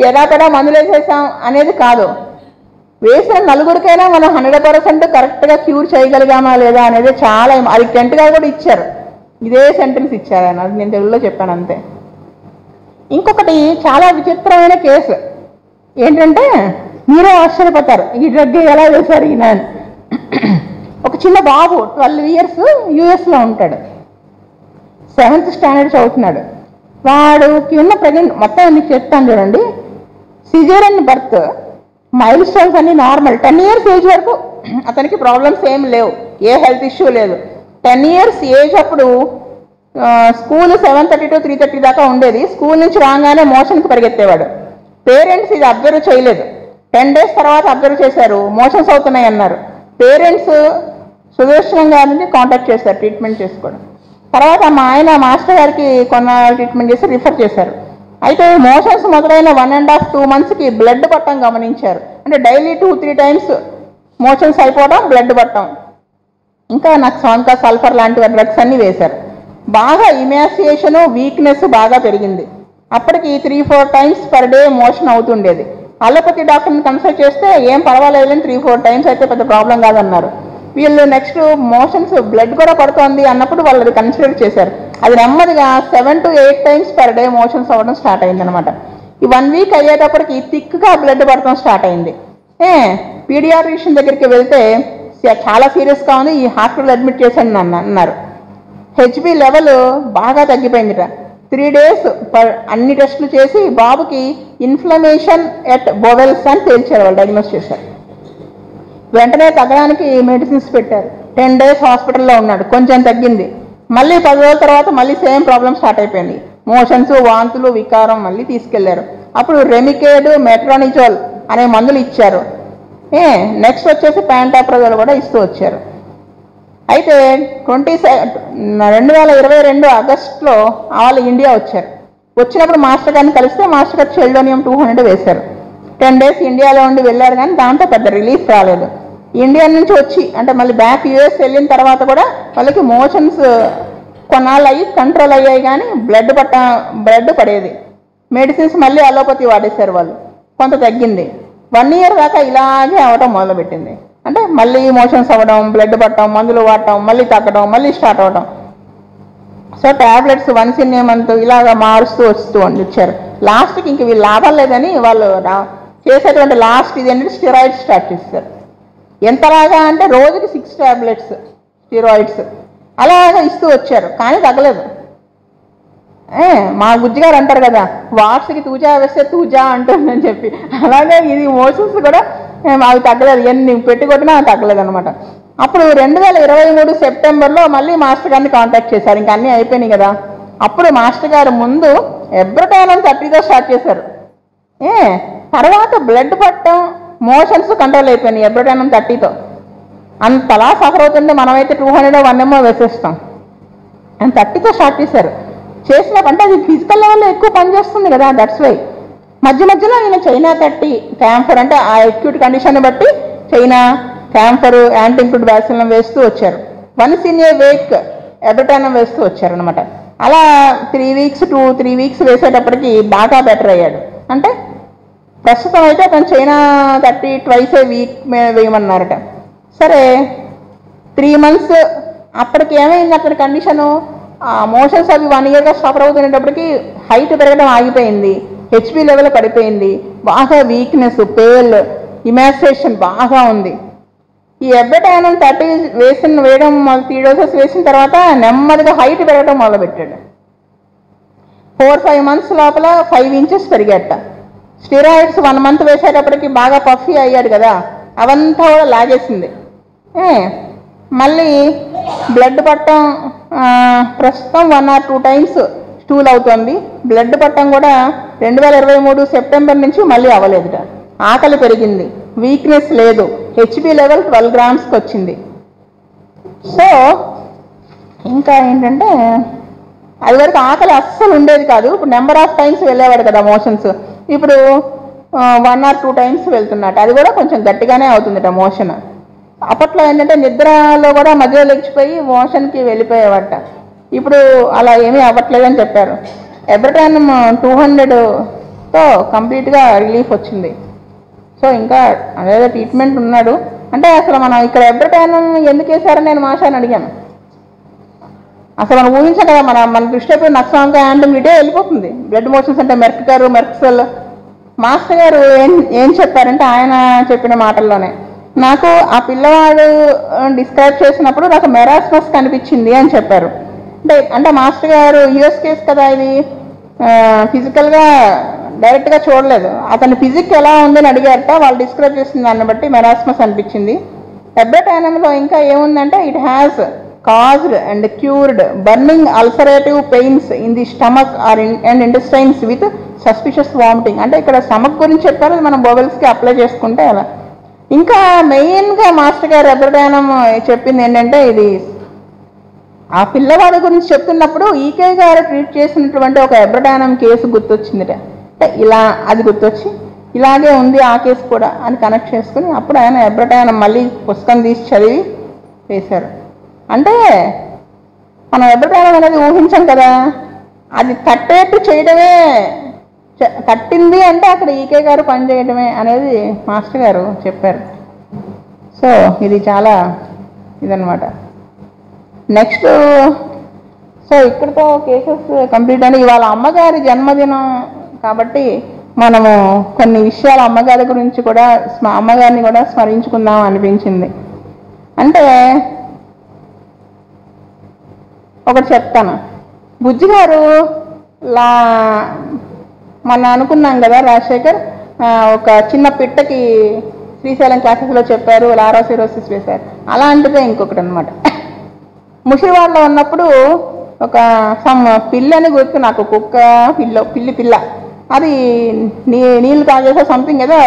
ఎడాపెడా మందులు వేసేసాం అనేది కాదు. వేసిన 4గురికైనా మనం 100% కరెక్ట్గా క్యూర్ చేయగలిగామా లేదా అనేది చాలా, అది కెంట్ గారు కూడా ఇచ్చారు, ఇదే సెంటెన్స్ ఇచ్చారు ఆయన, అది నేను తెలుగులో చెప్పాను అంతే. ఇంకొకటి చాలా విచిత్రమైన కేసు ఏంటంటే మీరే ఆశ్చర్యపోతారు, ఈ డ్రగ్ ఎలా వేశారు ఈయన. ఒక చిన్న బాబు 12 years యూఎస్లో ఉంటాడు, 7th standard చదువుతున్నాడు. వాడుకి ఉన్న ప్రెగ్నెంట్ మొత్తం మీకు చెప్తాను చూడండి. సిజేరియన్ బర్త్, మైల్ స్టోన్స్ అన్ని నార్మల్, 10 years ఏజ్ వరకు అతనికి ప్రాబ్లమ్స్ ఏం లేవు, ఏ హెల్త్ ఇష్యూ లేదు. 10 years ఏజ్ అప్పుడు స్కూల్ 7:30 to 3:30 దాకా ఉండేది. స్కూల్ నుంచి రాగానే మోషన్కి పరిగెత్తేవాడు. పేరెంట్స్ ఇది అబ్జర్వ్ చేయలేదు. 10 days తర్వాత అబ్జర్వ్ చేశారు, మోషన్స్ అవుతున్నాయి అన్నారు. పేరెంట్స్ సుదర్శనం గారిని కాంటాక్ట్ చేశారు ట్రీట్మెంట్ చేసుకోవడం. తర్వాత మా ఆయన మాస్టర్ గారికి కొన్న ట్రీట్మెంట్ చేసి రిఫర్ చేశారు. అయితే మోషన్స్ మొదలైన 1.5-2 monthsకి బ్లడ్ పట్టం గమనించారు. అంటే డైలీ 2-3 times మోషన్స్ అయిపోవడం, బ్లడ్ పట్టడం, ఇంకా నాకు సల్ఫర్ లాంటి డ్రగ్స్ అన్నీ వేశారు. బాగా ఇమాసియేషను, వీక్నెస్ బాగా పెరిగింది. అప్పటికి 3-4 times per day మోషన్ అవుతుండేది. అలోపతి డాక్టర్ని కన్సల్ట్ చేస్తే ఏం పర్వాలేదు 3-4 టైమ్స్ అయితే పెద్ద ప్రాబ్లం కాదన్నారు. వీళ్ళు నెక్స్ట్ మోషన్స్ బ్లడ్ కూడా పడుతోంది అన్నప్పుడు వాళ్ళు అది కన్సిడర్ చేశారు. అది నెమ్మదిగా 7 to 8 times per day motions అవ్వడం స్టార్ట్ అయింది అనమాట. ఈ 1 week అయ్యేటప్పటికి థిక్గా బ్లడ్ పడటం స్టార్ట్ అయింది. పీడియాట్రిషియన్ దగ్గరికి వెళ్తే చాలా సీరియస్గా ఉంది, ఈ హాస్పిటల్ అడ్మిట్ చేశాను అన్నారు. హెచ్బి లెవెల్ బాగా తగ్గిపోయిందిట. 3 days అన్ని టెస్టులు చేసి బాబుకి ఇన్ఫ్లమేషన్ ఎట్ బోవెల్స్ అని తేల్చారు, వాళ్ళు డయాగ్నోస్ చేశారు. వెంటనే తగ్గడానికి మెడిసిన్స్ పెట్టారు. 10 days హాస్పిటల్లో ఉన్నాడు, కొంచెం తగ్గింది. మళ్ళీ 10 రోజుల తర్వాత మళ్ళీ సేమ్ ప్రాబ్లం స్టార్ట్ అయిపోయింది. మోషన్స్, వాంతులు, వికారం. మళ్ళీ తీసుకెళ్లారు. అప్పుడు రెమికేడ్, మెట్రానిజోల్ అనే మందులు ఇచ్చారు. నెక్స్ట్ వచ్చేసి ప్యాంటాప్రజోల్ కూడా ఇస్తూ వచ్చారు. అయితే 2022 ఆగస్టులో వాళ్ళు ఇండియా వచ్చారు. వచ్చినప్పుడు మాస్టర్ గారిని కలిస్తే మాస్టర్ గారు చెల్డోనియం 200 వేశారు. 10 days ఇండియాలో ఉండి వెళ్ళారు, కానీ దాంతో పెద్ద రిలీఫ్ రాలేదు. ఇండియా నుంచి వచ్చి అంటే మళ్ళీ బ్యాక్ యూఎస్ వెళ్ళిన తర్వాత కూడా వాళ్ళకి మోషన్స్ కొన్నాళ్ళు అయ్యి కంట్రోల్ అయ్యాయి, కానీ బ్లడ్ పడేది. మెడిసిన్స్ మళ్ళీ అలోపతి వాడేశారు వాళ్ళు, కొంత తగ్గింది. 1 year దాకా ఇలాగే అవటం మొదలుపెట్టింది. అంటే మళ్ళీ మోషన్స్ అవ్వడం, బ్లడ్ పట్టడం, మందులు వాడటం, మళ్ళీ తగ్గడం, మళ్ళీ స్టార్ట్ అవ్వడం. So tablets once in a month ఇలాగ మారుస్తూ వస్తూ వచ్చారు. లాస్ట్కి ఇంక వీళ్ళు లాభం లేదని వాళ్ళు చేసేటువంటి లాస్ట్ ఇదేంటంటే స్టెరాయిడ్స్ స్టార్ట్ చేస్తారు. ఎంతలాగా అంటే రోజుకి 6 tablets స్టెరాయిడ్స్ అలాగా ఇస్తూ వచ్చారు, కానీ తగ్గలేదు. మా బుజ్జిగారు అంటారు కదా, వాట్స్కి తూజా వేస్తే తూజా అంటుందని చెప్పి, అలాగే ఇది మోషన్స్ కూడా అవి తగ్గలేదు, ఎన్ని పెట్టుకొట్టినా తగ్గలేదు అనమాట. అప్పుడు 2023 సెప్టెంబర్లో మళ్ళీ మాస్టర్ గారిని కాంటాక్ట్ చేశారు. ఇంకా అన్నీ అయిపోయినాయి కదా. అప్పుడు మాస్టర్ గారు ముందు ఎబ్రటానం 30తో స్టార్ట్ చేశారు. తర్వాత బ్లడ్ పట్టడం, మోషన్స్ కంట్రోల్ అయిపోయినాయి ఎబ్రటానం 30తో. అంతలా సఫర్ అవుతుంటే మనమైతే 200 1 వేసేస్తాం. 30తో స్టార్ట్ చేశారు. చేసినప్పుడు అది ఫిజికల్ లెవెల్లో ఎక్కువ పనిచేస్తుంది కదా, దట్స్ వై. మధ్యలో ఈయన చైనా 30 క్యాంఫర్ అంటే ఆ అక్యూట్ కండిషన్ బట్టి చైనా క్యాంఫర్, యాంటీఇన్ఫ్లూడ్ వ్యాక్సిన్ వేస్తూ వచ్చారు. వన్స్ ఇన్ ఏ వీక్ ఎబ్రటానం వేస్తూ వచ్చారు అనమాట. అలా 3 weeks వేసేటప్పటికి బాగా బెటర్ అయ్యాడు. అంటే ప్రస్తుతం అయితే అతను చైనా 30 twice a week వేయమన్నారట. సరే 3 months అప్పటికి ఏమైంది అతని కండిషను, మోషన్స్ అవి 1 yearగా సఫర్ అవుతున్నప్పటికీ హైట్ పెరగడం ఆగిపోయింది, హెచ్బి లెవెల్ పడిపోయింది, బాగా వీక్నెస్, పేల్, ఇమాసేషన్ బాగా ఉంది. ఈ ఎబ్రటానం 30 వేయడం 3 doses వేసిన తర్వాత నెమ్మదిగా హైట్ పెరగడం మొదలుపెట్టాడు. 4-5 months లోపల 5 inches పెరిగేట. స్టెరాయిడ్స్ 1 month వేసేటప్పటికి బాగా పఫీ అయ్యాడు కదా, అవంతా కూడా లాగేసింది. మళ్ళీ బ్లడ్ పట్టడం ప్రస్తుతం 1 or 2 times స్టూల్ అవుతుంది. బ్లడ్ పట్టడం కూడా 2023 సెప్టెంబర్ నుంచి మళ్ళీ అవ్వలేదుట. ఆకలి పెరిగింది, వీక్నెస్ లేదు, హెచ్బి లెవెల్ 12 grams వచ్చింది. సో ఇంకా ఏంటంటే అది వరకు ఆకలి అస్సలు ఉండేది కాదు. ఇప్పుడు నెంబర్ ఆఫ్ టైమ్స్ వెళ్ళేవాడు కదా మోషన్స్, ఇప్పుడు 1 or 2 times వెళ్తున్నట్టు. అది కూడా కొంచెం గట్టిగానే అవుతుందట మోషన్. అప్పట్లో ఏంటంటే నిద్రలో కూడా మధ్యలో లెగిచిపోయి మోషన్కి వెళ్ళిపోయేవాట. ఇప్పుడు అలా ఏమీ అవ్వట్లేదని చెప్పారు. ఎబ్రటానం 200తో కంప్లీట్గా రిలీఫ్ వచ్చింది. సో ఇంకా అదేదో ట్రీట్మెంట్ ఉన్నాడు. అంటే అసలు మనం ఇక్కడ ఎబ్రటానం ఎందుకు వేశారని నేను మాషాని అడిగాను. అసలు మనం ఊహించాం కదా, మన దృష్టి అయిపోయి నక్సాంగా యాంటమ్ ఇటే వెళ్ళిపోతుంది. బ్లడ్ మోషన్స్ అంటే మెర్క్సెల్. మాస్టర్ గారు ఏం చెప్పారంటే ఆయన చెప్పిన మాటల్లోనే, నాకు ఆ పిల్లవాడు డిస్క్రైబ్ చేసినప్పుడు నాకు మెరాస్మస్ కనిపించింది అని చెప్పారు. అంటే మాస్టర్ గారు యూఎస్ కేసు కదా ఇది, ఫిజికల్గా డైరెక్ట్గా చూడలేదు. అతని ఫిజిక్ ఎలా ఉందని అడిగారట. వాళ్ళు డిస్క్రైబ్ చేసిన దాన్ని బట్టి మెరాస్మస్ అనిపించింది. ఎబ్రటానంలో ఇంకా ఏముందంటే it has caused and cured burning ulcerative pains in the stomach and intestines with suspicious vomiting. అంటే ఇక్కడ స్టమక్ గురించి చెప్పారు, మనం బోవెల్స్కి అప్లై చేసుకుంటే అలా. ఇంకా మెయిన్గా మాస్టర్ గారు ఎబ్రటానం చెప్పింది ఏంటంటే, ఇది ఆ పిల్లవాడి గురించి చెప్తున్నప్పుడు ఈకే గారు ట్రీట్ చేసినటువంటి ఒక ఎబ్రటానం కేసు గుర్తొచ్చిందిట. అంటే ఇలా అది గుర్తొచ్చి ఇలాగే ఉంది ఆ కేసు కూడా అని కనెక్ట్ చేసుకుని అప్పుడు ఆయన ఎబ్రటానం మళ్ళీ పుస్తకం తీసి చదివి వేశారు. అంటే మనం ఎబ్రటానం అనేది ఊహించాం కదా, అది తట్టేట్టు చేయడమే కట్టింది అంటే అక్కడ ఈకే గారు పనిచేయడమే అనేది మాస్టర్ గారు చెప్పారు. సో ఇది చాలా ఇదనమాట. నెక్స్ట్ సో ఇక్కడితో కేసెస్ కంప్లీట్ అని. ఇవాళ అమ్మగారి జన్మదినం కాబట్టి మనము కొన్ని విషయాలు అమ్మగారి గురించి కూడా అమ్మగారిని కూడా స్మరించుకుందాం అనిపించింది. అంటే ఒకటి చెప్తాను. బుజ్జి గారు మొన్న అనుకున్నాం కదా రాజశేఖర్ ఒక చిన్న పిట్టకి శ్రీశైలం క్లాసెస్లో చెప్పారు లారోసిరోసిస్ వేశారు. అలాంటిదే ఇంకొకటి అనమాట. ముషివాడలో ఉన్నప్పుడు ఒక పిల్లని గుర్తు నాకు, కుక్క పిల్ల అది నీళ్ళు తాగేసో సంథింగ్ ఏదో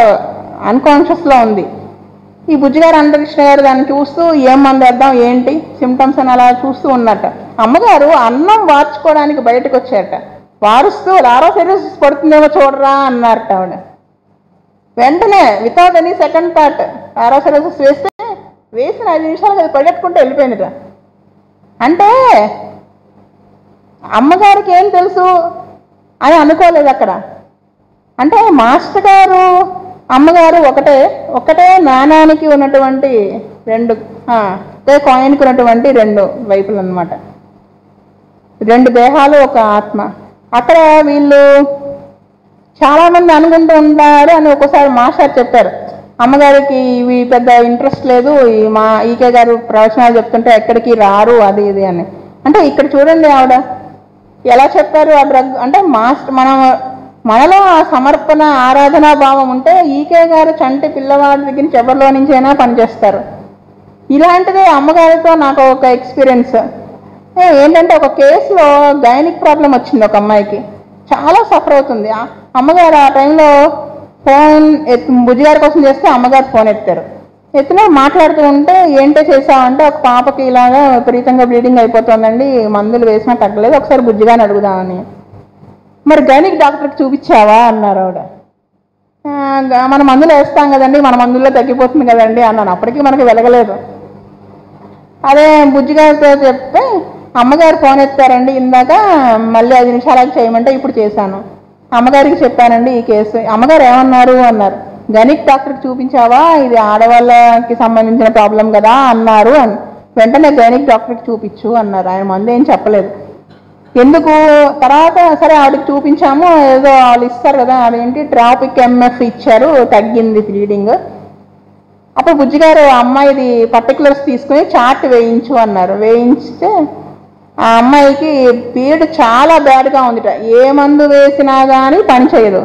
అన్కాన్షియస్లో ఉంది. ఈ బుజ్జిగారు అనంతకృష్ణ గారు దాన్ని చూస్తూ ఏం మంది వేద్దాం ఏంటి సిమ్టమ్స్ అని అలా చూస్తూ ఉన్నట్ట. అమ్మగారు అన్నం వార్చుకోవడానికి బయటకు వచ్చారట. వారుస్తూ లారోసిరోసిస్ పడుతుందేమో చూడరా అన్నారట ఆవిడ. వెంటనే వితౌట్ ఎనీ సెకండ్ థాట్ లారోసిరోసిస్ వేసిన 5 నిమిషాలకు అది పరిగెట్టుకుంటూ వెళ్ళిపోయిందిట. అంటే అమ్మగారికి ఏం తెలుసు అని అనుకోలేదు అక్కడ. అంటే మాస్టర్ గారు అమ్మగారు ఒకటే నాణానికి ఉన్నటువంటి ఒకే కాయిన్కి ఉన్నటువంటి 2 వైపులు అన్నమాట. 2 దేహాలు, ఒక ఆత్మ. అక్కడ వీళ్ళు చాలామంది అనుకుంటూ ఉంటారు అని ఒకసారి మాస్టర్ చెప్పారు, అమ్మగారికి ఇవి పెద్ద ఇంట్రెస్ట్ లేదు, ఈకే గారు ప్రవచనాలు చెప్తుంటే ఎక్కడికి రారు అది ఇది అని. అంటే ఇక్కడ చూడండి ఆవిడ ఎలా చెప్పారు ఆ డ్రగ్. అంటే మనలో ఆ సమర్పణ ఆరాధనా భావం ఉంటే ఈకే గారు చంటి పిల్లవాడి దగ్గర నుంచి ఎవరిలో నుంచైనా పనిచేస్తారు. ఇలాంటిదే అమ్మగారితో నాకు ఒక ఎక్స్పీరియన్స్ ఏంటంటే, ఒక కేసులో గైనిక్ ప్రాబ్లం వచ్చింది ఒక అమ్మాయికి, చాలా సఫర్ అవుతుంది. అమ్మగారు ఆ టైంలో ఫోన్ బుజ్జిగారి కోసం చేస్తే అమ్మగారు ఫోన్ ఎత్తిన మాట్లాడుతూ ఉంటే ఏంటో చేసామంటే, ఒక పాపకి ఇలాగా విపరీతంగా బ్లీడింగ్ అయిపోతుందండి, మందులు వేసినా తగ్గలేదు, ఒకసారి బుజ్జిగారిని అడుగుదామని. మరి గైనిక్ డాక్టర్కి చూపించావా అన్నారు ఆవిడ. మన మందులు వేస్తాం కదండి, మన మందుల్లో తగ్గిపోతుంది కదండి అన్నాను. అప్పటికీ మనకి వెలగలేదు. అదే బుజ్జిగారితో చెప్తే అమ్మగారు ఫోన్ ఎత్తారండి ఇందాక, మళ్ళీ 5 నిమిషాలకు చేయమంటే ఇప్పుడు చేశాను, అమ్మగారికి చెప్పానండి ఈ కేసు. అమ్మగారు ఏమన్నారు అన్నారు, గైనిక్ డాక్టర్కి చూపించావా, ఇది ఆడవాళ్ళకి సంబంధించిన ప్రాబ్లం కదా అన్నారు అని. వెంటనే గైనిక్ డాక్టర్కి చూపించు అన్నారు. ఆయన మందు ఏం చెప్పలేదు. ఎందుకు తర్వాత సరే ఆవిడకి చూపించాము, ఏదో వాళ్ళు ఇస్తారు కదా, అదేంటి ట్రాపిక్ ఎంఎఫ్ ఇచ్చారు, తగ్గింది బ్లీడింగ్. అప్పుడు బుజ్జిగారు అమ్మాయిది పర్టికులర్స్ తీసుకుని చార్ట్ వేయించు అన్నారు. వేయించితే ఆ అమ్మాయికి పీరియడ్ చాలా బ్యాడ్గా ఉందిట, ఏ మందు వేసినా కానీ పని చేయదు.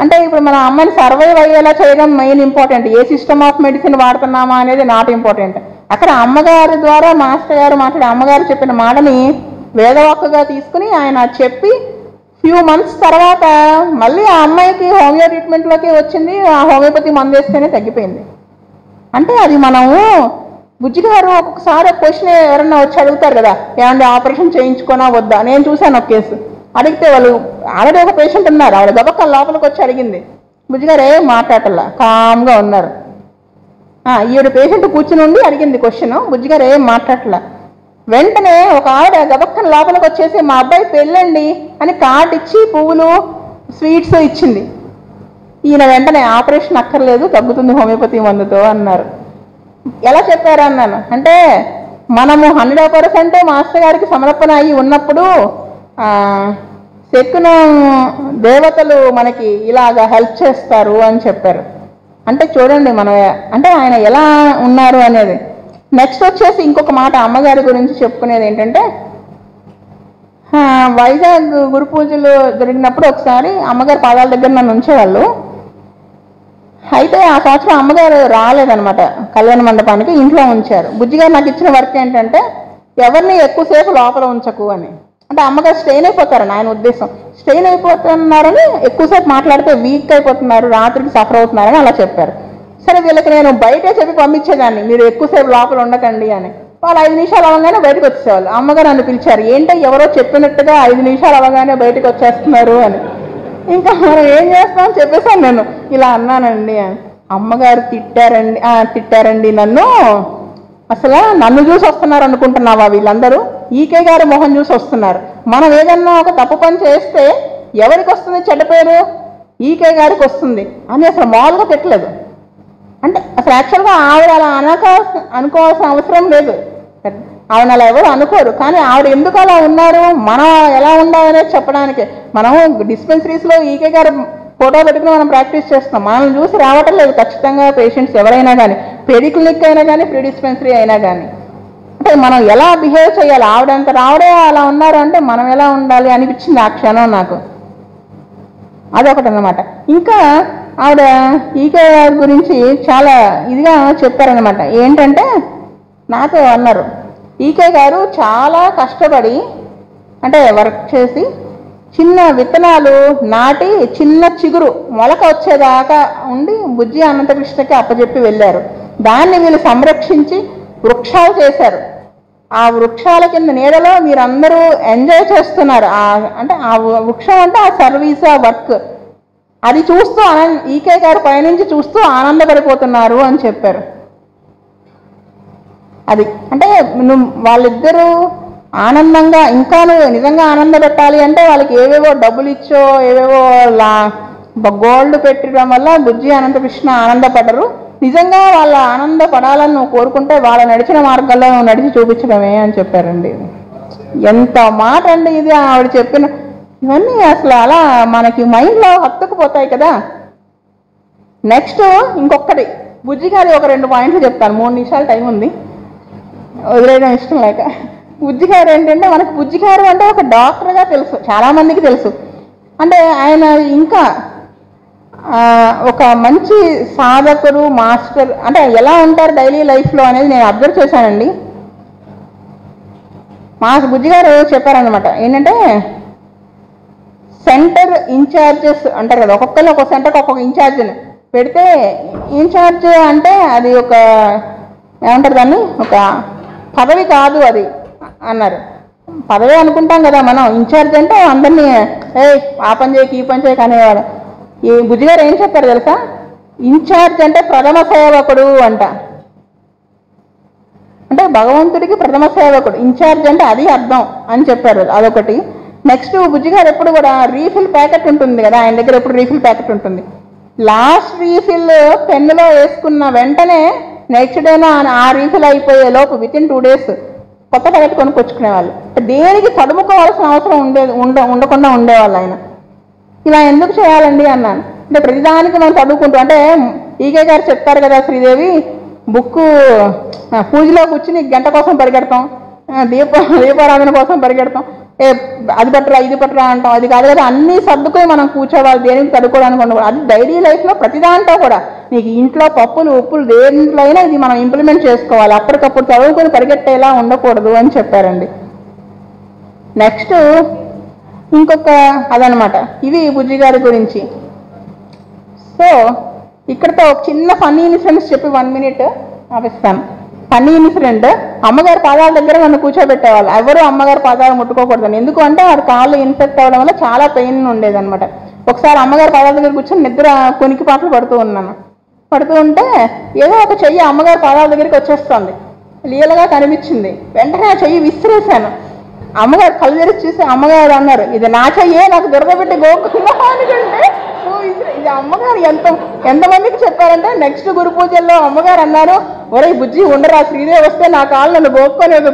అంటే ఇప్పుడు మన అమ్మాయిని సర్వైవ్ అయ్యేలా చేయడం మెయిన్ ఇంపార్టెంట్, ఏ సిస్టమ్ ఆఫ్ మెడిసిన్ వాడుతున్నామా అనేది నాట్ ఇంపార్టెంట్. అక్కడ అమ్మగారి ద్వారా మాస్టర్ గారు మాట్లాడి అమ్మగారు చెప్పిన మాటని వేదవాక్కుగా తీసుకుని ఆయన చెప్పి ఫ్యూ మంత్స్ తర్వాత మళ్ళీ ఆ అమ్మాయికి హోమియో ట్రీట్మెంట్లోకి వచ్చింది. ఆ హోమియోపతి మందు వేస్తేనే తగ్గిపోయింది. అంటే అది మనము బుజ్జిగారు ఒక్కొక్కసారి క్వశ్చన్ ఎవరన్నా వచ్చి అడుగుతారు కదా, ఏమంటే ఆపరేషన్ చేయించుకోనా వద్దా. నేను చూశాను ఒక కేసు, అడిగితే వాళ్ళు ఆల్రెడీ ఒక పేషెంట్ ఉన్నారు, ఆవిడ గబక్క లోపలికి వచ్చి అడిగింది, బుజ్జిగారు ఏం మాట్లాడలా కామ్గా ఉన్నారు. ఈవిడ పేషెంట్ కూర్చుని ఉండి అడిగింది క్వశ్చన్, బుజ్జిగారు ఏం మాట్లాడలా. వెంటనే ఒక ఆవిడ గబక్కన లోపలికి వచ్చేసి మా అబ్బాయి పెళ్ళండి అని కార్డు ఇచ్చి పువ్వులు స్వీట్స్ ఇచ్చింది. ఈయన వెంటనే ఆపరేషన్ అక్కర్లేదు, తగ్గుతుంది హోమియోపతి మందుతో అన్నారు. ఎలా చెప్పారు అన్నాను. అంటే మనము 100% మాస్టర్ గారికి సమర్పణ అయ్యి ఉన్నప్పుడు శకున దేవతలు మనకి ఇలాగా హెల్ప్ చేస్తారు అని చెప్పారు. అంటే చూడండి మనం అంటే ఆయన ఎలా ఉన్నారు అనేది. నెక్స్ట్ వచ్చేసి ఇంకొక మాట అమ్మగారి గురించి చెప్పుకునేది ఏంటంటే, వైజాగ్ గురు పూజలు జరిగినప్పుడు ఒకసారి అమ్మగారి పాదాల దగ్గర నన్ను ఉంచేవాళ్ళు. అయితే ఆ సంవత్సరం అమ్మగారు రాలేదనమాట కళ్యాణ మండపానికి, ఇంట్లో ఉంచారు. బుజ్జిగారు నాకు ఇచ్చిన వర్క్ ఏంటంటే ఎవరిని ఎక్కువసేపు లోపల ఉంచకు అని. అంటే అమ్మగారు స్ట్రెయిన్ అయిపోతారని ఆయన ఉద్దేశం. స్ట్రెయిన్ అయిపోతున్నారని ఎక్కువసేపు మాట్లాడితే వీక్ అయిపోతున్నారు, రాత్రికి సఫర్ అవుతున్నారని అలా చెప్పారు. సరే వీళ్ళకి నేను బయటే చెప్పి పంపించేదాన్ని, మీరు ఎక్కువసేపు లోపల ఉండకండి అని. వాళ్ళు 5 నిమిషాలు అవగానే బయటకు వచ్చేవాళ్ళు. అమ్మగారు నన్ను పిలిచారు, ఏంటో ఎవరో చెప్పినట్టుగా 5 నిమిషాలు అవగానే బయటకు వచ్చేస్తున్నారు అని. ఇంకా మనం ఏం చేస్తామని చెప్పేసాను నేను, ఇలా అన్నానండి అని. అమ్మగారు తిట్టారండి నన్ను, అసలు నన్ను చూసి వస్తున్నారు అనుకుంటున్నావా వీళ్ళందరూ, ఈకే గారు మొహం చూసి వస్తున్నారు. మనం ఏదన్నా ఒక తప్పు పని చేస్తే ఎవరికి వస్తుంది చెడ్డ పేరు? ఈకే గారికి వస్తుంది అని అసలు మామూలుగా పెట్టలేదు. అంటే అసలు యాక్చువల్గా ఆవిడ అలా అనుకోవాల్సిన అవసరం లేదు. ఆవిడ అలా ఎవరు అనుకోరు. కానీ ఆవిడ ఎందుకు అలా ఉన్నారు, మనం ఎలా ఉండాలనేది చెప్పడానికి. మనము డిస్పెన్సరీస్లో ఈకే గారు ఫోటో పెట్టుకుని మనం ప్రాక్టీస్ చేస్తాం. మనల్ని చూసి రావటం లేదు ఖచ్చితంగా పేషెంట్స్ ఎవరైనా కానీ, పెడిక్లినిక్ అయినా కానీ, ప్రీ డిస్పెన్సరీ అయినా కానీ. అంటే మనం ఎలా బిహేవ్ చేయాలి, ఆవిడంత రావడే అలా ఉన్నారు అంటే మనం ఎలా ఉండాలి అనిపించింది ఆ క్షణం నాకు. అదొకటి అన్నమాట. ఇంకా ఆవిడ ఈకే గురించి చాలా ఇదిగా చెప్పారనమాట. ఏంటంటే నాతో అన్నారు, ఈకే గారు చాలా కష్టపడి అంటే వర్క్ చేసి చిన్న విత్తనాలు నాటి చిన్న చిగురు మొలక వచ్చేదాకా ఉండి బుజ్జి అనంతకృష్ణకి అప్పచెప్పి వెళ్ళారు. దాన్ని వీళ్ళు సంరక్షించి వృక్షాలు చేశారు. ఆ వృక్షాల కింద నీడలో మీరందరూ ఎంజాయ్ చేస్తున్నారు. అంటే ఆ వృక్షం అంటే ఆ సర్వీస్, ఆ వర్క్, అది చూస్తూ ఈకే గారు పైనుంచి చూస్తూ ఆనందపడిపోతున్నారు అని చెప్పారు. అది అంటే వాళ్ళిద్దరూ ఆనందంగా, ఇంకా నువ్వు నిజంగా ఆనంద పెట్టాలి అంటే వాళ్ళకి ఏవేవో డబ్బులు ఇచ్చో ఏవేవో గోల్డ్ పెట్టడం వల్ల బుజ్జి అనంతకృష్ణ ఆనందపడరు. నిజంగా వాళ్ళ ఆనందపడాలని నువ్వు కోరుకుంటే వాళ్ళ నడిచిన మార్గంలో నువ్వు నడిచి చూపించడమే అని చెప్పారండి. ఎంత మాట అండి ఇది ఆవిడ చెప్పిన. ఇవన్నీ అసలు అలా మనకి మైండ్లో హత్తుకుపోతాయి కదా. నెక్స్ట్ ఇంకొకటి బుజ్జి గారి ఒక 2 పాయింట్లు చెప్తాను. 3 నిమిషాలు టైం ఉంది, వదిలేయడం ఇష్టం లేక. బుజ్జి గారు ఏంటంటే, మనకు బుజ్జి గారు అంటే ఒక డాక్టర్గా తెలుసు, చాలామందికి తెలుసు. అంటే ఆయన ఇంకా ఒక మంచి సాధకుడు, మాస్టర్. అంటే ఎలా ఉంటారు డైలీ లైఫ్లో అనేది నేను అబ్జర్వ్ చేశానండి. మా బుజ్జి గారు చెప్పారనమాట. ఏంటంటే సెంటర్ ఇన్ఛార్జెస్ అంటారు కదా, ఒక్కొక్కరు ఒక్కొక్క సెంటర్కి ఒక్కొక్క ఇన్ఛార్జ్ని పెడితే, ఇన్ఛార్జ్ అంటే అది ఒక ఏమంటారు దాన్ని, ఒక పదవి కాదు అది అన్నారు. పదవి అనుకుంటాం కదా మనం, ఇన్ఛార్జ్ అంటే అందరినీ ఆ పని చేయకి ఈ పని చేయకి అనేవాడు. ఈ బుజ్జి గారు ఏం చెప్పారు తెలుసా, ఇన్ఛార్జ్ అంటే ప్రథమ సేవకుడు అంట. అంటే భగవంతుడికి ప్రథమ సేవకుడు ఇన్ఛార్జ్ అంటే అది అర్థం అని చెప్పారు. అదొకటి. నెక్స్ట్ బుజ్జి గారు ఎప్పుడు కూడా రీఫిల్ ప్యాకెట్ ఉంటుంది కదా, ఆయన దగ్గర ఎప్పుడు రీఫిల్ ప్యాకెట్ ఉంటుంది. లాస్ట్ రీఫిల్ పెన్నులో వేసుకున్న వెంటనే నెక్స్ట్ డేనా ఆ రీఫిల్ అయిపోయే లోపు వితిన్ 2 days కొత్త ప్యాకెట్ కొనుక్కొచ్చుకునేవాళ్ళు. దేనికి తడుముకోవాల్సిన అవసరం ఉండకుండా ఉండేవాళ్ళు ఆయన. ఇలా ఎందుకు చేయాలండి అన్నాను. అంటే ప్రతిదానికి మనం చదువుకుంటూ, అంటే ఈకే గారు చెప్తారు కదా, శ్రీదేవి బుక్ పూజలో కూర్చుని గంట కోసం పరిగెడతాం, దీపారాధన కోసం పరిగెడతాం, అది పట్టరా ఇది పట్టరా అంటాం. అది కాదు కదా, అన్నీ సర్దుకొని మనం కూర్చోవాలి, దేనికి చదువుకోవడానికి ఉండకూడదు. అది డైలీ లైఫ్లో ప్రతి దాంట్లో కూడా నీకు ఇంట్లో పప్పులు ఉప్పులు దేంట్లో అయినా ఇది మనం ఇంప్లిమెంట్ చేసుకోవాలి. అప్పటికప్పుడు చదువుకొని పరిగెట్టేలా ఉండకూడదు అని చెప్పారండి. నెక్స్ట్ ఇంకొక అదనమాట. ఇవి బుజ్జి గారి గురించి. సో ఇక్కడతో ఒక చిన్న ఫన్నీ ఇన్సిడెంట్స్ చెప్పి 1 minute ఆపిస్తాను. ఫన్నీ ఇన్సిడెంట్, అమ్మగారి పాదాల దగ్గర నన్ను కూర్చోబెట్టేవాళ్ళు. ఎవరు అమ్మగారి పాదాలు ముట్టుకోకూడదని. ఎందుకు అంటే వాడి కాళ్ళు ఇన్ఫెక్ట్ అవ్వడం వల్ల చాలా పెయిన్ ఉండేదన్నమాట. ఒకసారి అమ్మగారి పాదాల దగ్గర కూర్చొని నిద్ర కొనికిపాట్లు పడుతూ ఉంటే ఏదో ఒక చెయ్యి అమ్మగారి పాదాల దగ్గరికి వచ్చేస్తుంది, లీలగా కనిపించింది. వెంటనే ఆ చెయ్యి విసిరేశాను. అమ్మగారు కళ్ళు తెరిచి చూసి అమ్మగారు అన్నారు, ఇది నా చెయ్యే, నాకు దొరకబెట్టి గోకున్నా అనుకుంటే ఇది అమ్మగారు ఎంతమందికి చెప్పారంటే, నెక్స్ట్ గురు పూజల్లో అమ్మగారు అన్నారు, ఒరే బుజ్జి ఉండరా, శ్రీదేవి వస్తే నా కాళ్ళు నన్ను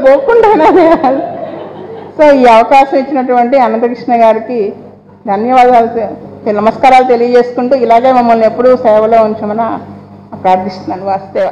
గోక్కుంటాను. సో ఈ అవకాశం ఇచ్చినటువంటి అనంతకృష్ణ గారికి ధన్యవాదాలు, నమస్కారాలు తెలియజేసుకుంటూ ఇలాగే మమ్మల్ని ఎప్పుడూ సేవలో ఉంచమని ప్రార్థిస్తున్నాను. వాస్తవ